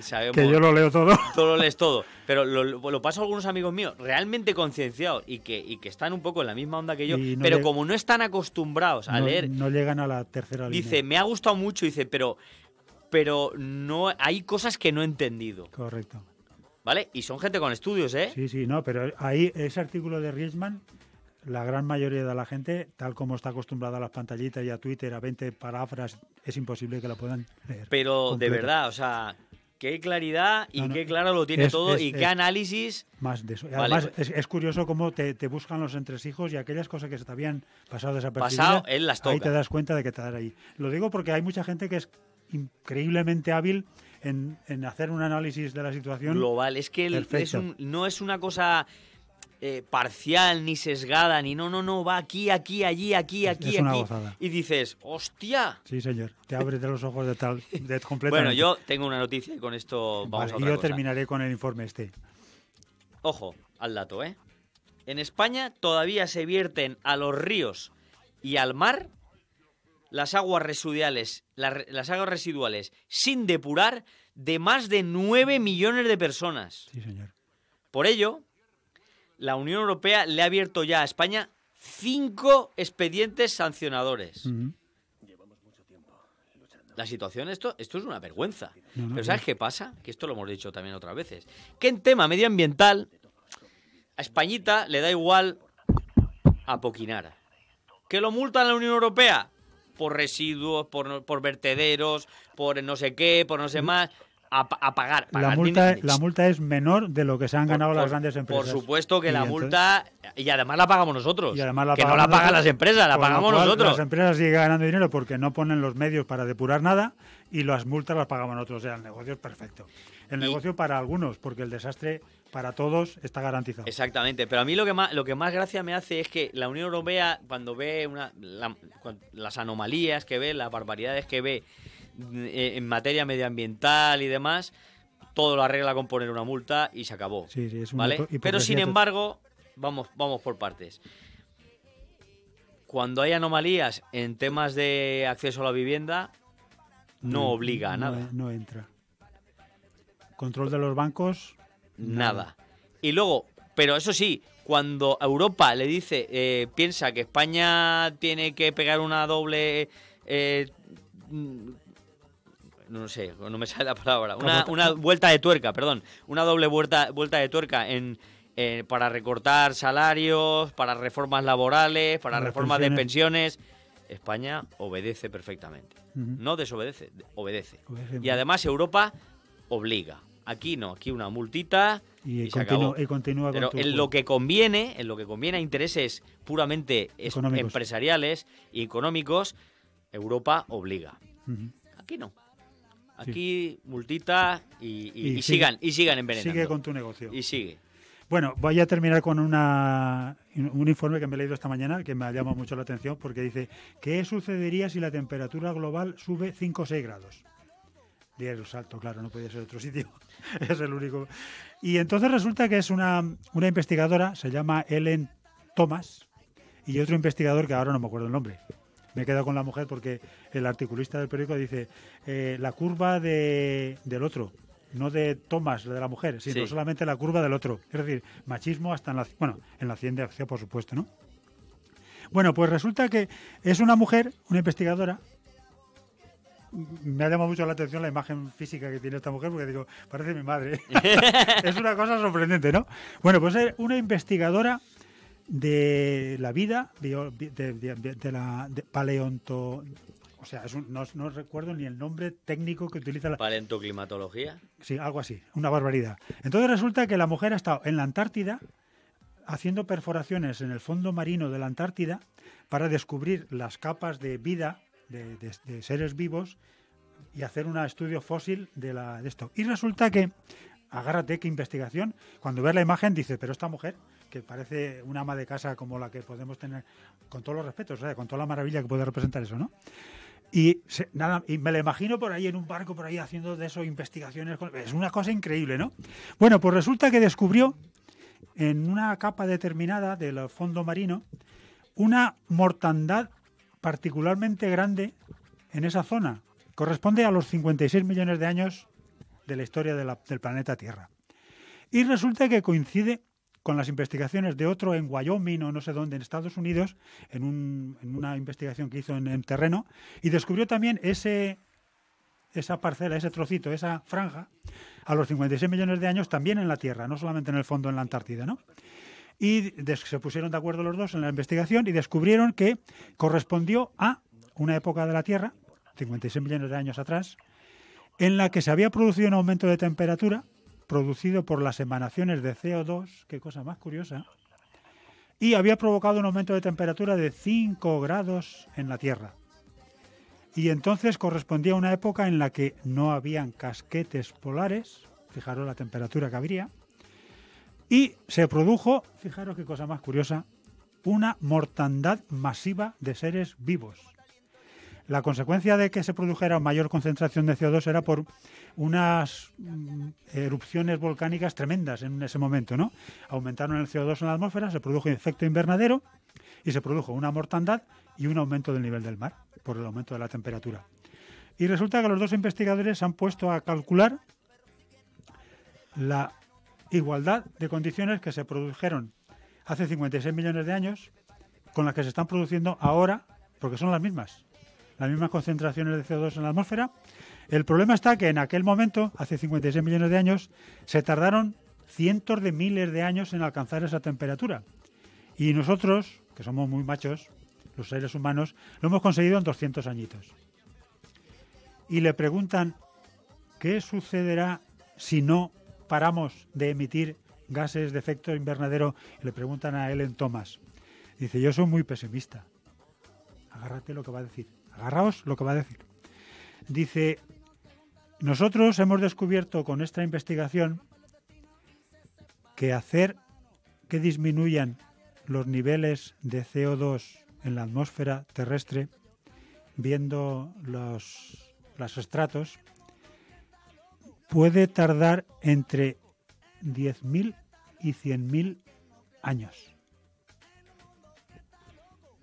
sabemos... Que yo lo leo todo. Tú lo lees todo, pero lo paso a algunos amigos míos realmente concienciados y que están un poco en la misma onda que yo, Y no pero lleg- como no están acostumbrados a No, leer, no llegan a la tercera dice, línea. me ha gustado mucho, dice, pero no hay cosas que no he entendido, Correcto. ¿vale? Y son gente con estudios, ¿eh? Sí, sí, no, pero ahí ese artículo de Riesman, la gran mayoría de la gente, tal como está acostumbrada a las pantallitas y a Twitter, a 20 palabras, es imposible que la puedan leer. Pero de completa. verdad, o sea, qué claridad y No, no, qué claro lo tiene es- todo es- y qué es- análisis. Más de eso. Y Vale, además, pues- es curioso cómo te buscan los entresijos y aquellas cosas que se te habían pasado desapercibidas. Pasado, él las Ahí toca. te das cuenta de que te das ahí. Lo digo porque hay mucha gente que es increíblemente hábil en hacer un análisis de la situación. Global, es que Perfecto. no es una cosa parcial ni sesgada, ni no, va aquí, allí, aquí, Es una aquí. gozada. Y dices, ¡hostia! Sí, señor. Te abres de los ojos de completamente. Bueno, yo tengo una noticia y con esto vamos Vale, a y otra yo cosa. terminaré con el informe este. Ojo al dato, ¿eh? En España todavía se vierten a los ríos y al mar las aguas residuales, las aguas residuales sin depurar de más de 9 millones de personas. Sí, señor. Por ello, la Unión Europea le ha abierto ya a España 5 expedientes sancionadores. Ujú. La situación, esto es una vergüenza. No, Pero ¿sabes qué pasa? Que esto lo hemos dicho también otras veces. Que en tema medioambiental, a Españita le da igual a poquinar. ¿Que lo multan a la Unión Europea? Por residuos, por vertederos, por no sé qué, por no sé más. A pagar. La multa es menor de lo que se han ganado las grandes empresas. Por supuesto que Y la entonces- multa... Y además la pagamos nosotros. Y además la que no pagamos la pagan nosotros, las empresas, la con lo pagamos cual nosotros. Las empresas siguen ganando dinero porque no ponen los medios para depurar nada y las multas las pagamos nosotros. O sea, el negocio es perfecto. El negocio para algunos, porque el desastre para todos está garantizado. Exactamente, pero a mí lo que más gracia me hace es que la Unión Europea, cuando ve las anomalías que ve, las barbaridades que ve en materia medioambiental y demás, todo lo arregla con poner una multa y se acabó. Sí, sí, es una ¿vale? hipocresía Pero sin total. embargo, vamos por partes. Cuando hay anomalías en temas de acceso a la vivienda, no obliga a nada. No entra. Control de los bancos. Nada. Y luego, pero eso sí, cuando Europa le dice, piensa que España tiene que pegar una doble... no sé, no me sale la palabra. Una vuelta de tuerca, perdón. Una doble vuelta de tuerca para recortar salarios, para reformas laborales, para Las reformas de pensiones. España obedece perfectamente. Ujú. No desobedece, obedece. Obedece. Y además Europa obliga. Aquí no, aquí una multita y se acabó. Y continúa Pero con tu en lo que conviene a intereses puramente Económicos. empresariales y económicos, Europa obliga. Ujú. Aquí no. Aquí multita y Y sigan sigue- envenenando. Sigue con tu negocio. Y sigue. Bueno, voy a terminar con un informe que me he leído esta mañana que me ha llamado mucho la atención porque dice ¿qué sucedería si la temperatura global sube 5 o 6 grados? Diera el salto, claro, no podía ser otro sitio. Es el único. Y entonces resulta que es una investigadora, se llama Ellen Thomas, y otro investigador que ahora no me acuerdo el nombre. Me he quedado con la mujer porque el articulista del periódico dice la curva del otro, no de Thomas, de la mujer, sino solamente la curva del otro. Es decir, machismo hasta en la ciencia, por supuesto, ¿no? Bueno, pues resulta que es una mujer, una investigadora. Me ha llamado mucho la atención la imagen física que tiene esta mujer porque digo, parece mi madre. Es una cosa sorprendente, ¿no? Bueno, pues es una investigadora de la vida, de la paleonto... O sea, no recuerdo ni el nombre técnico que utiliza la... ¿Paleontoclimatología? Sí, algo así, una barbaridad. Entonces resulta que la mujer ha estado en la Antártida haciendo perforaciones en el fondo marino de la Antártida para descubrir las capas de vida de seres vivos y hacer un estudio fósil de esto. Y resulta que, agárrate, qué investigación, cuando ves la imagen dices, pero esta mujer, que parece una ama de casa como la que podemos tener, con todos los respetos, con toda la maravilla que puede representar eso, ¿no? Y me la imagino por ahí en un barco, por ahí haciendo de eso investigaciones. Es una cosa increíble, ¿no? Bueno, pues resulta que descubrió en una capa determinada del fondo marino una mortandad particularmente grande en esa zona. Corresponde a los 56 millones de años de la historia del planeta Tierra. Y resulta que coincide con las investigaciones de otro en Wyoming o no sé dónde, en Estados Unidos, en una investigación que hizo en terreno, y descubrió también esa parcela, ese trocito, esa franja, a los 56 millones de años también en la Tierra, no solamente en el fondo, en la Antártida, ¿no? Y se pusieron de acuerdo los dos en la investigación y descubrieron que correspondió a una época de la Tierra, 56 millones de años atrás, en la que se había producido un aumento de temperatura producido por las emanaciones de CO2, qué cosa más curiosa, y había provocado un aumento de temperatura de 5 grados en la Tierra. Y entonces correspondía a una época en la que no habían casquetes polares, fijaros la temperatura que habría, y se produjo, fijaros qué cosa más curiosa, una mortandad masiva de seres vivos. La consecuencia de que se produjera mayor concentración de CO2 era por unas erupciones volcánicas tremendas en ese momento, ¿no? Aumentaron el CO2 en la atmósfera, se produjo un efecto invernadero y se produjo una mortandad y un aumento del nivel del mar por el aumento de la temperatura. Y resulta que los dos investigadores se han puesto a calcular la igualdad de condiciones que se produjeron hace 56 millones de años con las que se están produciendo ahora, porque son las mismas concentraciones de CO2 en la atmósfera. El problema está que en aquel momento, hace 56 millones de años, se tardaron cientos de miles de años en alcanzar esa temperatura. Y nosotros, que somos muy machos, los seres humanos, lo hemos conseguido en 200 añitos. Y le preguntan, ¿qué sucederá si no paramos de emitir gases de efecto invernadero? Y le preguntan a Ellen Thomas. Dice, yo soy muy pesimista. Agárrate lo que va a decir. Agarraos lo que va a decir. Dice, nosotros hemos descubierto con esta investigación que hacer que disminuyan los niveles de CO2 en la atmósfera terrestre, viendo los estratos, puede tardar entre 10.000 y 100.000 años.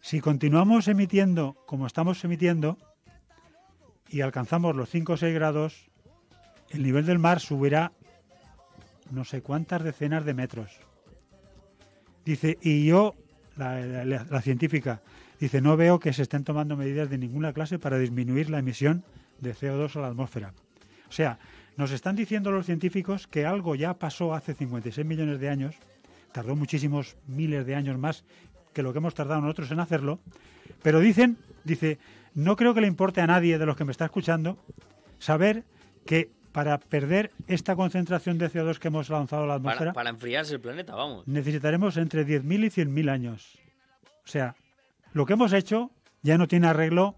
Si continuamos emitiendo como estamos emitiendo y alcanzamos los 5 o 6 grados, el nivel del mar subirá no sé cuántas decenas de metros. Dice, y yo, la científica, dice, no veo que se estén tomando medidas de ninguna clase para disminuir la emisión de CO2 a la atmósfera. O sea, nos están diciendo los científicos que algo ya pasó hace 56 millones de años, tardó muchísimos miles de años más que lo que hemos tardado nosotros en hacerlo, pero dice, no creo que le importe a nadie de los que me está escuchando saber que para perder esta concentración de CO2 que hemos lanzado a la atmósfera... Para enfriarse el planeta, vamos. Necesitaremos entre 10.000 y 100.000 años. O sea, lo que hemos hecho ya no tiene arreglo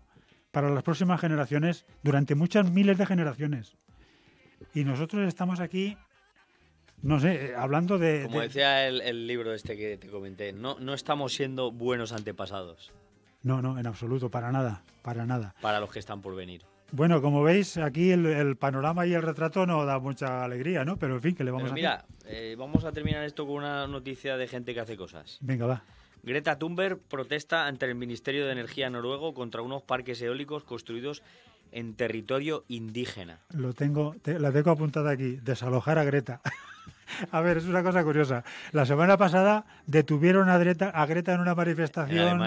para las próximas generaciones durante muchas miles de generaciones. Y nosotros estamos aquí... No sé, hablando de... Como decía el libro este que te comenté, no estamos siendo buenos antepasados. No, en absoluto, para nada. Para los que están por venir. Bueno, como veis, aquí el panorama y el retrato no da mucha alegría, ¿no? Pero en fin, que le vamos Pero a mira, vamos a terminar esto con una noticia de gente que hace cosas. Venga, va. Greta Thunberg protesta ante el Ministerio de Energía noruego contra unos parques eólicos construidos en territorio indígena. La tengo apuntada aquí. Desalojar a Greta. A ver, es una cosa curiosa. La semana pasada detuvieron a Greta en una manifestación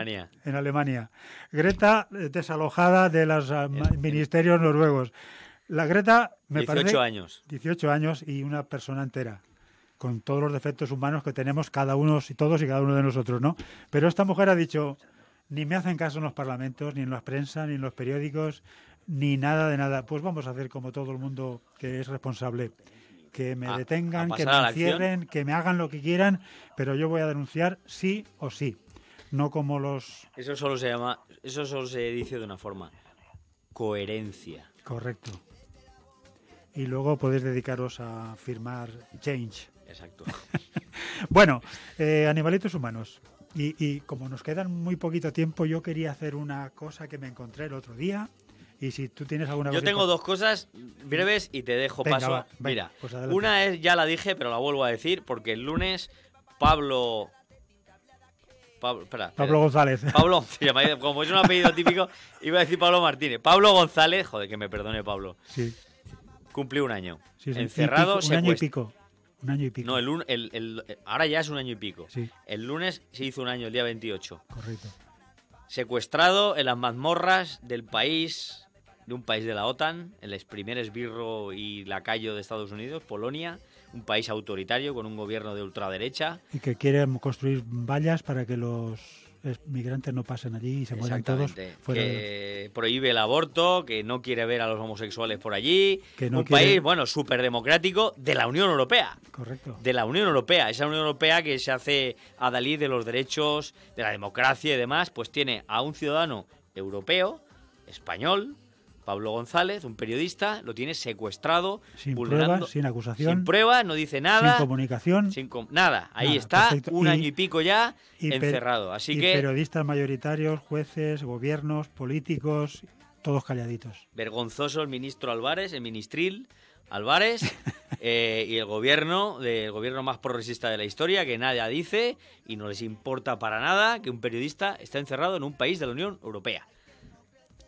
En Alemania. Greta desalojada de los ministerios noruegos. La Greta, me 18 parece... años. 18 años y una persona entera, con todos los defectos humanos que tenemos todos y cada uno de nosotros, ¿no? Pero esta mujer ha dicho, ni me hacen caso en los parlamentos, ni en la prensa, ni en los periódicos, ni nada de nada. Pues vamos a hacer como todo el mundo que es responsable. Que me detengan, que me encierren, que me hagan lo que quieran, pero yo voy a denunciar sí o sí. No como los... Eso solo se dice de una forma. Coherencia. Correcto. Y luego podéis dedicaros a firmar Change. Exacto. Bueno, animalitos humanos. Y como nos quedan muy poquito tiempo, yo quería hacer una cosa que me encontré el otro día. Y si tú tienes alguna cosa... Yo tengo dos cosas breves y te dejo paso. Va, mira, pues una es, ya la dije, pero la vuelvo a decir, porque el lunes Pablo González. Pablo, como es un apellido típico, iba a decir Pablo Martínez. Pablo González, joder, que me perdone Pablo. Sí. Cumplió un año. Sí, encerrado, un año y pico. Un año y pico. No, ahora ya es un año y pico. Sí. El lunes se hizo un año, el día 28. Correcto. Secuestrado en las mazmorras de un país de la OTAN, el primer esbirro y lacayo de Estados Unidos, Polonia, un país autoritario con un gobierno de ultraderecha. Y que quiere construir vallas para que los migrantes no pasen allí y se mueran todos. Que prohíbe el aborto, que no quiere ver a los homosexuales por allí. Que país, bueno, súper democrático de la Unión Europea. Correcto. De la Unión Europea. Esa Unión Europea que se hace adalid de los derechos, de la democracia y demás, pues tiene a un ciudadano europeo, español, Pablo González, un periodista, lo tiene secuestrado, sin pruebas, sin acusación, sin pruebas, no dice nada, sin comunicación, nada. Ahí está, perfecto. un año y pico ya encerrado. Así que periodistas mayoritarios, jueces, gobiernos, políticos, todos calladitos. Vergonzoso el ministro Álvarez, el ministril Álvarez y el gobierno más progresista de la historia, que nada dice y no les importa para nada que un periodista esté encerrado en un país de la Unión Europea.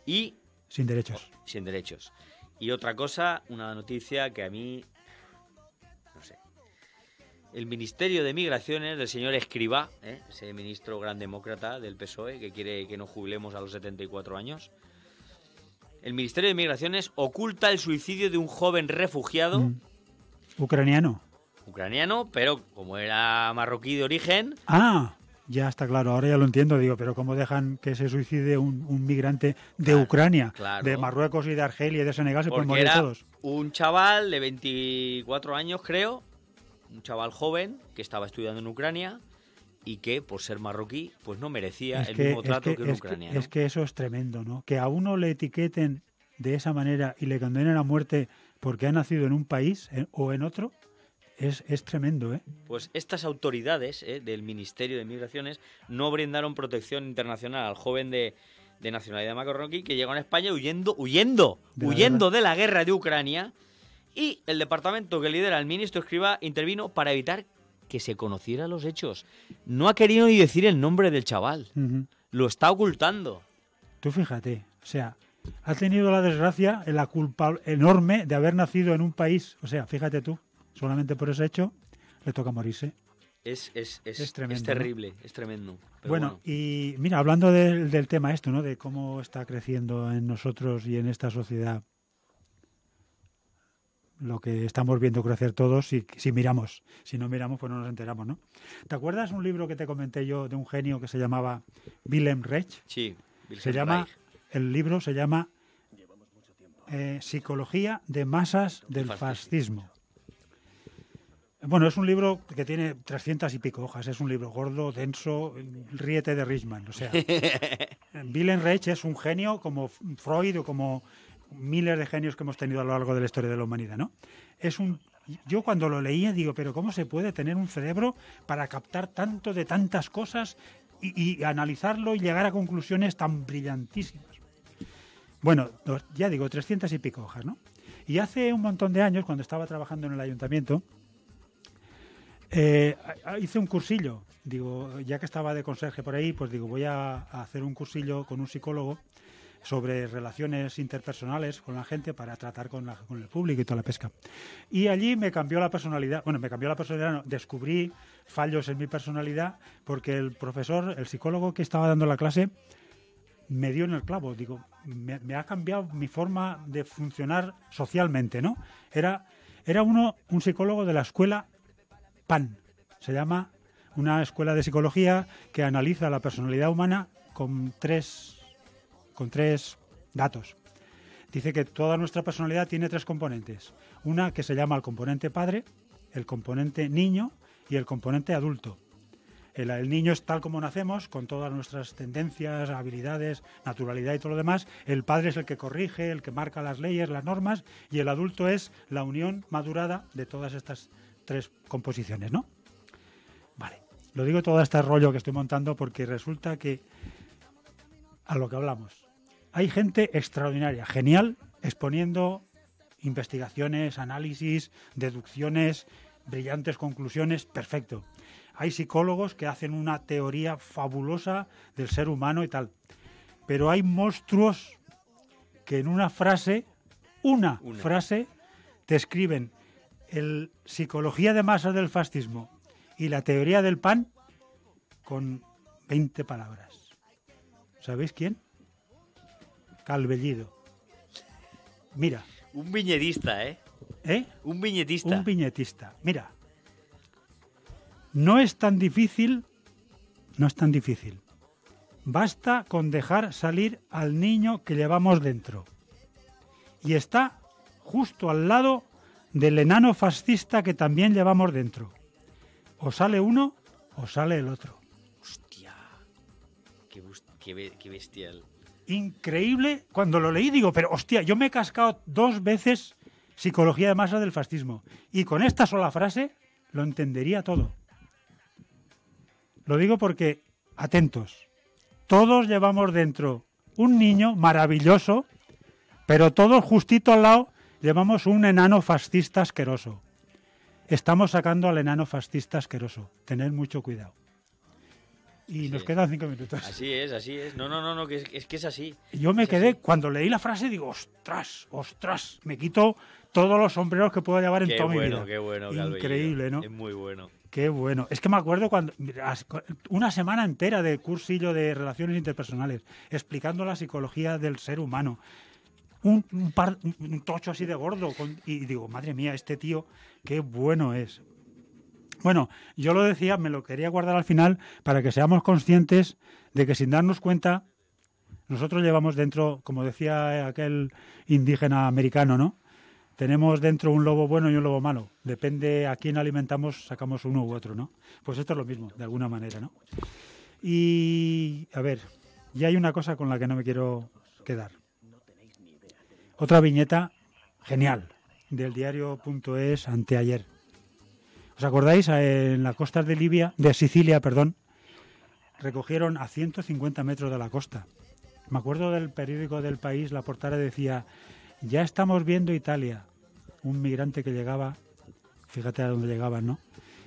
Y sin derechos. Sin derechos. Y otra cosa, una noticia que a mí, no sé. El Ministerio de Migraciones del señor Escrivá, ese ministro gran demócrata del PSOE que quiere que nos jubilemos a los 74 años. El Ministerio de Migraciones oculta el suicidio de un joven refugiado. Ucraniano, pero como era marroquí de origen... Ya está claro, ahora ya lo entiendo, digo, pero ¿cómo dejan que se suicide un migrante de Ucrania, de Marruecos y de Argelia y de Senegal? Se pueden morir todos. Un chaval de 24 años, creo, un chaval joven que estaba estudiando en Ucrania y que, por ser marroquí, pues no merecía el mismo trato que un ucraniano. Es que eso es tremendo, ¿no? Que a uno le etiqueten de esa manera y le condenen a muerte porque ha nacido en un país o en otro. Es tremendo, ¿eh? Pues estas autoridades del Ministerio de Migraciones no brindaron protección internacional al joven de nacionalidad marroquí que llegó a España huyendo de la guerra de Ucrania, y el departamento que lidera el ministro Escrivá intervino para evitar que se conocieran los hechos. No ha querido ni decir el nombre del chaval. Lo está ocultando. Tú fíjate, o sea, ha tenido la desgracia, la culpa enorme de haber nacido en un país, o sea, fíjate tú. Solamente por ese hecho le toca morirse. Es tremendo, es terrible, ¿no? Es tremendo. Bueno, y mira, hablando del tema esto, ¿no? De cómo está creciendo en nosotros y en esta sociedad lo que estamos viendo crecer todos, si miramos. Si no miramos, pues no nos enteramos, ¿no? ¿Te acuerdas un libro que te comenté yo de un genio que se llamaba Wilhelm Reich? Sí, el libro se llama Psicología de masas del fascismo. Bueno, es un libro que tiene 300 y pico hojas, es un libro gordo, denso, ríete de Richman, o sea. Wilhelm Reich es un genio como Freud o como miles de genios que hemos tenido a lo largo de la historia de la humanidad, ¿no? Yo cuando lo leía digo, pero ¿cómo se puede tener un cerebro para captar tanto de tantas cosas y analizarlo y llegar a conclusiones tan brillantísimas? Bueno, ya digo, 300 y pico hojas, ¿no? Y hace un montón de años, cuando estaba trabajando en el ayuntamiento, hice un cursillo. Digo, ya que estaba de conserje por ahí, pues digo, voy a hacer un cursillo con un psicólogo sobre relaciones interpersonales con la gente para tratar con el público y toda la pesca. Y allí me cambió la personalidad. Bueno, me cambió la personalidad, no, descubrí fallos en mi personalidad porque el profesor, el psicólogo que estaba dando la clase, me dio en el clavo. Digo, me ha cambiado mi forma de funcionar socialmente, ¿no? Era un psicólogo de la escuela PAN. Se llama una escuela de psicología que analiza la personalidad humana con tres datos. Dice que toda nuestra personalidad tiene 3 componentes. Una que se llama el componente padre, el componente niño y el componente adulto. El niño es tal como nacemos, con todas nuestras tendencias, habilidades, naturalidad y todo lo demás. El padre es el que corrige, el que marca las leyes, las normas, y el adulto es la unión madurada de todas estas 3 composiciones, ¿no? Vale, lo digo todo este rollo que estoy montando porque resulta que a lo que hablamos. Hay gente extraordinaria, genial, exponiendo investigaciones, análisis, deducciones, brillantes conclusiones, perfecto. Hay psicólogos que hacen una teoría fabulosa del ser humano y tal. Pero hay monstruos que en una frase, frase, te escriben el psicología de masas del fascismo y la teoría del pan con 20 palabras. ¿Sabéis quién? Calvellido. Mira. Un viñetista, ¿eh? ¿Eh? Un viñetista. Un viñetista. Mira. No es tan difícil. Basta con dejar salir al niño que llevamos dentro. Y está justo al lado del enano fascista que también llevamos dentro. O sale uno o sale el otro. Hostia. Qué bestial. Increíble. Cuando lo leí digo, pero hostia, yo me he cascado 2 veces psicología de masa del fascismo. Y con esta sola frase lo entendería todo. Lo digo porque, atentos, todos llevamos dentro un niño maravilloso, pero todos justito al lado llevamos un enano fascista asqueroso. Estamos sacando al enano fascista asqueroso. Tened mucho cuidado. Y nos quedan 5 minutos. Así es. No, que es así. Yo me quedé, cuando leí la frase, digo, ostras, me quito todos los sombreros que puedo llevar en toda mi vida. Qué bueno, increíble, ¿no? Es muy bueno. Qué bueno. Es que me acuerdo cuando una semana entera de cursillo de relaciones interpersonales, explicando la psicología del ser humano. Un tocho así de gordo. Y digo, madre mía, este tío, qué bueno es. Bueno, yo lo decía, me lo quería guardar al final para que seamos conscientes de que sin darnos cuenta, nosotros llevamos dentro, como decía aquel indígena americano, ¿no? Tenemos dentro un lobo bueno y un lobo malo. Depende a quién alimentamos, sacamos uno u otro, ¿no? Pues esto es lo mismo, de alguna manera, ¿no? Y, a ver, ya hay una cosa con la que no me quiero quedar. Otra viñeta genial del diario.es anteayer. ¿Os acordáis? En las costas de Sicilia, recogieron a 150 metros de la costa. Me acuerdo del periódico del País, la portada decía, ya estamos viendo Italia. Un migrante que llegaba, fíjate a dónde llegaban, ¿no?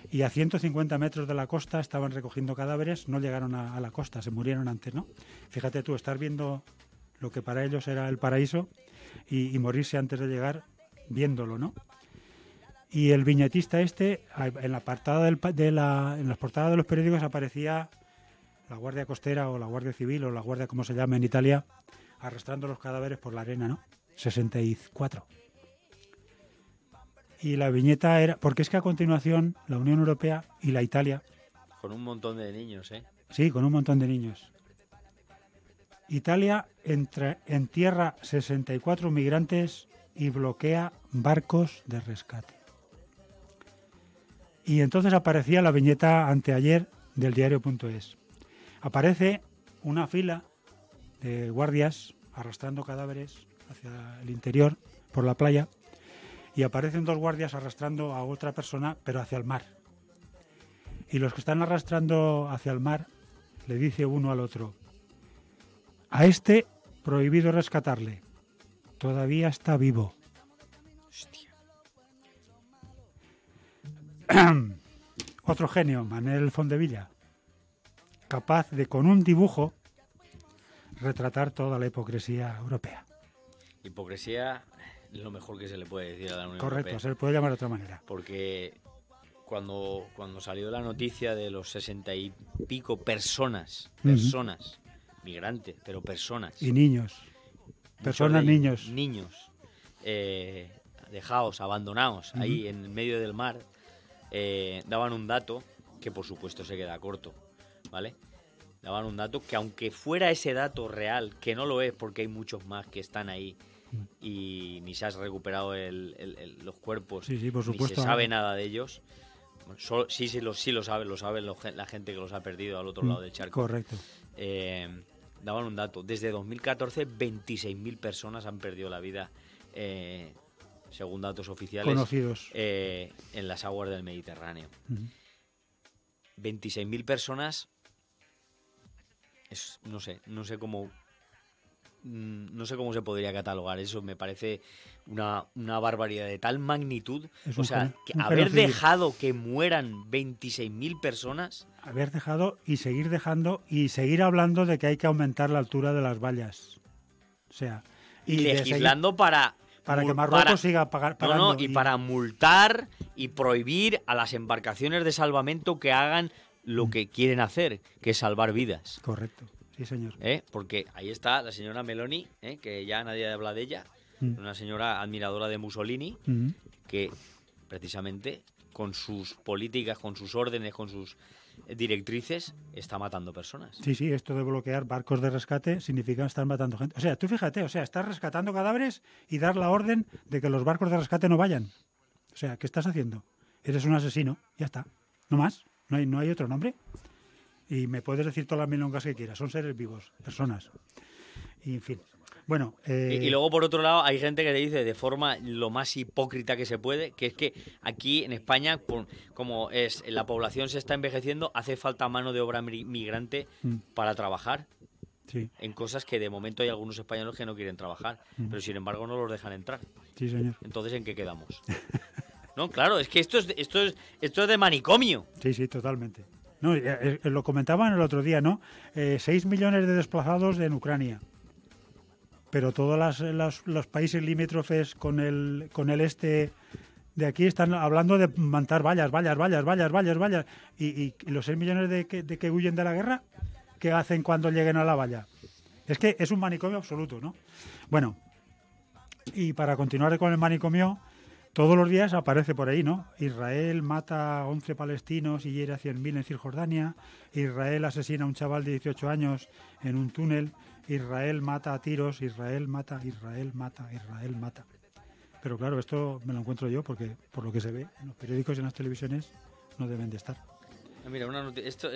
Y a 150 metros de la costa estaban recogiendo cadáveres, no llegaron a la costa, se murieron antes, ¿no? Fíjate tú, estar viendo lo que para ellos era el paraíso y morirse antes de llegar viéndolo, ¿no? Y el viñetista en la portada en las portadas de los periódicos aparecía la Guardia Costera o la Guardia Civil o la Guardia, como se llama en Italia, arrastrando los cadáveres por la arena, ¿no? 64. Y la viñeta era... Porque es que a continuación la Unión Europea y la Italia... Con un montón de niños, ¿eh? Sí, con un montón de niños. Italia entierra 64 migrantes y bloquea barcos de rescate. Y entonces aparecía la viñeta anteayer del diario.es. Aparece una fila de guardias arrastrando cadáveres hacia el interior, por la playa, y aparecen 2 guardias arrastrando a otra persona, pero hacia el mar. Y los que están arrastrando hacia el mar le dice uno al otro, a este prohibido rescatarle. Todavía está vivo. Hostia. Otro genio, Manuel Fondevilla, capaz de con un dibujo retratar toda la hipocresía europea. Hipocresía es lo mejor que se le puede decir a la Unión Correcto, Europea. se le puede llamar de otra manera. Porque cuando salió la noticia de los 60 y pico personas, migrantes, pero personas. Y niños. Personas, niños. Niños. Dejados, abandonados, ahí en medio del mar. Daban un dato que por supuesto se queda corto, ¿vale? Daban un dato que aunque fuera ese dato real, que no lo es porque hay muchos más que están ahí y ni se ha recuperado los cuerpos, Sí, por ni supuesto. se sabe nada de ellos. Sí lo sabe la gente que los ha perdido al otro lado del charco. Correcto. Daban un dato. Desde 2014, 26.000 personas han perdido la vida, según datos oficiales, Conocidos. en las aguas del Mediterráneo. 26.000 personas. No sé cómo se podría catalogar eso. Me parece una barbaridad de tal magnitud. Es O sea, que un haber genocidio. dejado que mueran 26.000 personas. Haber dejado y seguir dejando y seguir hablando de que hay que aumentar la altura de las vallas. O sea, Y de legislando seguir- para que Marruecos siga pagando. y para multar y prohibir a las embarcaciones de salvamento que hagan lo que quieren hacer, que es salvar vidas. Correcto, sí señor. Porque ahí está la señora Meloni, que ya nadie habla de ella, una señora admiradora de Mussolini, que precisamente con sus políticas, con sus órdenes, con sus directrices, está matando personas. Sí, esto de bloquear barcos de rescate significa estar matando gente. O sea, tú fíjate, estás rescatando cadáveres y dar la orden de que los barcos de rescate no vayan. O sea, ¿qué estás haciendo? Eres un asesino, ya está. No más, no hay otro nombre. Y me puedes decir todas las milongas que quieras, son seres vivos, personas. Y en fin. Bueno, Y luego, por otro lado, hay gente que te dice de forma lo más hipócrita que se puede, que es que aquí en España, como la población se está envejeciendo, hace falta mano de obra migrante para trabajar sí, en cosas que de momento hay algunos españoles que no quieren trabajar, pero sin embargo no los dejan entrar. sí, señor. Entonces, ¿en qué quedamos? No, claro, es que esto es de manicomio. Sí, totalmente. No, lo comentaban el otro día, ¿no? 6 millones de desplazados en Ucrania. Pero todos los países limítrofes con el este de aquí están hablando de montar vallas. Y los 6 millones de que huyen de la guerra, ¿qué hacen cuando lleguen a la valla? Es que es un manicomio absoluto, ¿no? Bueno, y para continuar con el manicomio, todos los días aparece por ahí, ¿no? Israel mata a 11 palestinos y hiere a 100.000 en Cisjordania. Israel asesina a un chaval de 18 años en un túnel. Israel mata a tiros. Israel mata. Pero claro, esto me lo encuentro yo porque por lo que se ve en los periódicos y en las televisiones no deben de estar. Mira, esto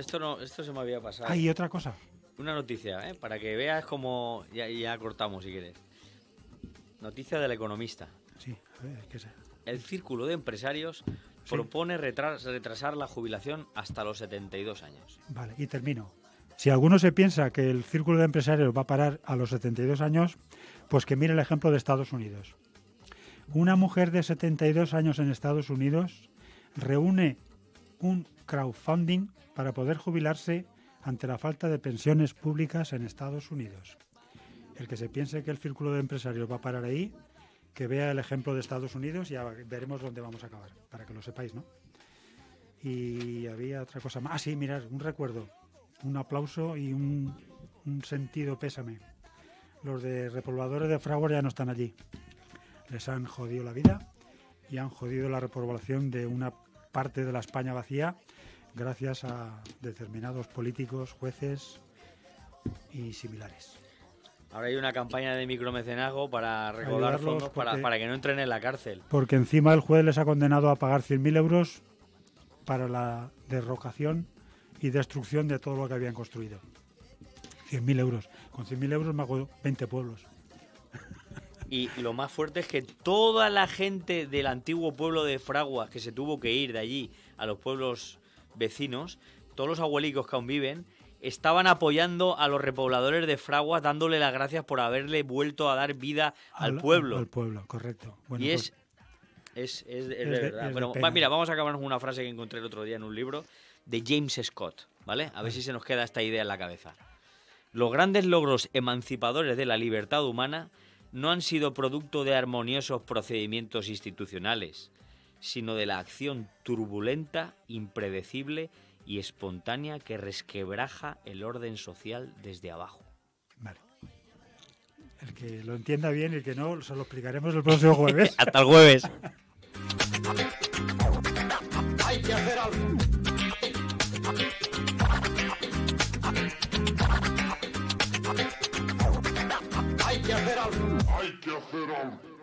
se me había pasado. Y otra cosa. Una noticia, para que veas cómo ya cortamos si quieres. Noticia del Economista. Sí, a ver, ¿qué sea? El Círculo de Empresarios propone retrasar la jubilación hasta los 72 años. Vale, y termino. Si alguno se piensa que el Círculo de Empresarios va a parar a los 72 años, pues que mire el ejemplo de Estados Unidos. Una mujer de 72 años en Estados Unidos reúne un crowdfunding para poder jubilarse ante la falta de pensiones públicas en Estados Unidos. El que se piense que el Círculo de Empresarios va a parar ahí, que vea el ejemplo de Estados Unidos y ya veremos dónde vamos a acabar, para que lo sepáis, ¿no? Y había otra cosa más. Sí, mirad, un recuerdo, un aplauso y un sentido pésame. Los de repobladores de Fragua ya no están allí. Les han jodido la vida y han jodido la repoblación de una parte de la España vacía gracias a determinados políticos, jueces y similares. Ahora hay una campaña de micromecenazgo para recaudar Ayudarlos fondos para que no entren en la cárcel. Porque encima el juez les ha condenado a pagar 100.000 euros para la derrocación y destrucción de todo lo que habían construido. 100.000 euros. Con 100.000 euros me hago 20 pueblos. Y lo más fuerte es que toda la gente del antiguo pueblo de Fraguas que se tuvo que ir de allí a los pueblos vecinos, todos los abuelicos que aún viven, estaban apoyando a los repobladores de Fraguas, dándole las gracias por haberle vuelto a dar vida al pueblo. Al pueblo, correcto. Bueno, y pues, es de verdad. Pero, pena. mira, vamos a acabar con una frase que encontré el otro día en un libro de James Scott, ¿vale? A ver si se nos queda esta idea en la cabeza. Los grandes logros emancipadores de la libertad humana no han sido producto de armoniosos procedimientos institucionales, sino de la acción turbulenta, impredecible y espontánea que resquebraja el orden social desde abajo. Vale. El que lo entienda bien y el que no, se lo explicaremos el próximo jueves. Hasta el jueves. Hay que hacer algo. Hay que hacer algo. Hay que hacer algo.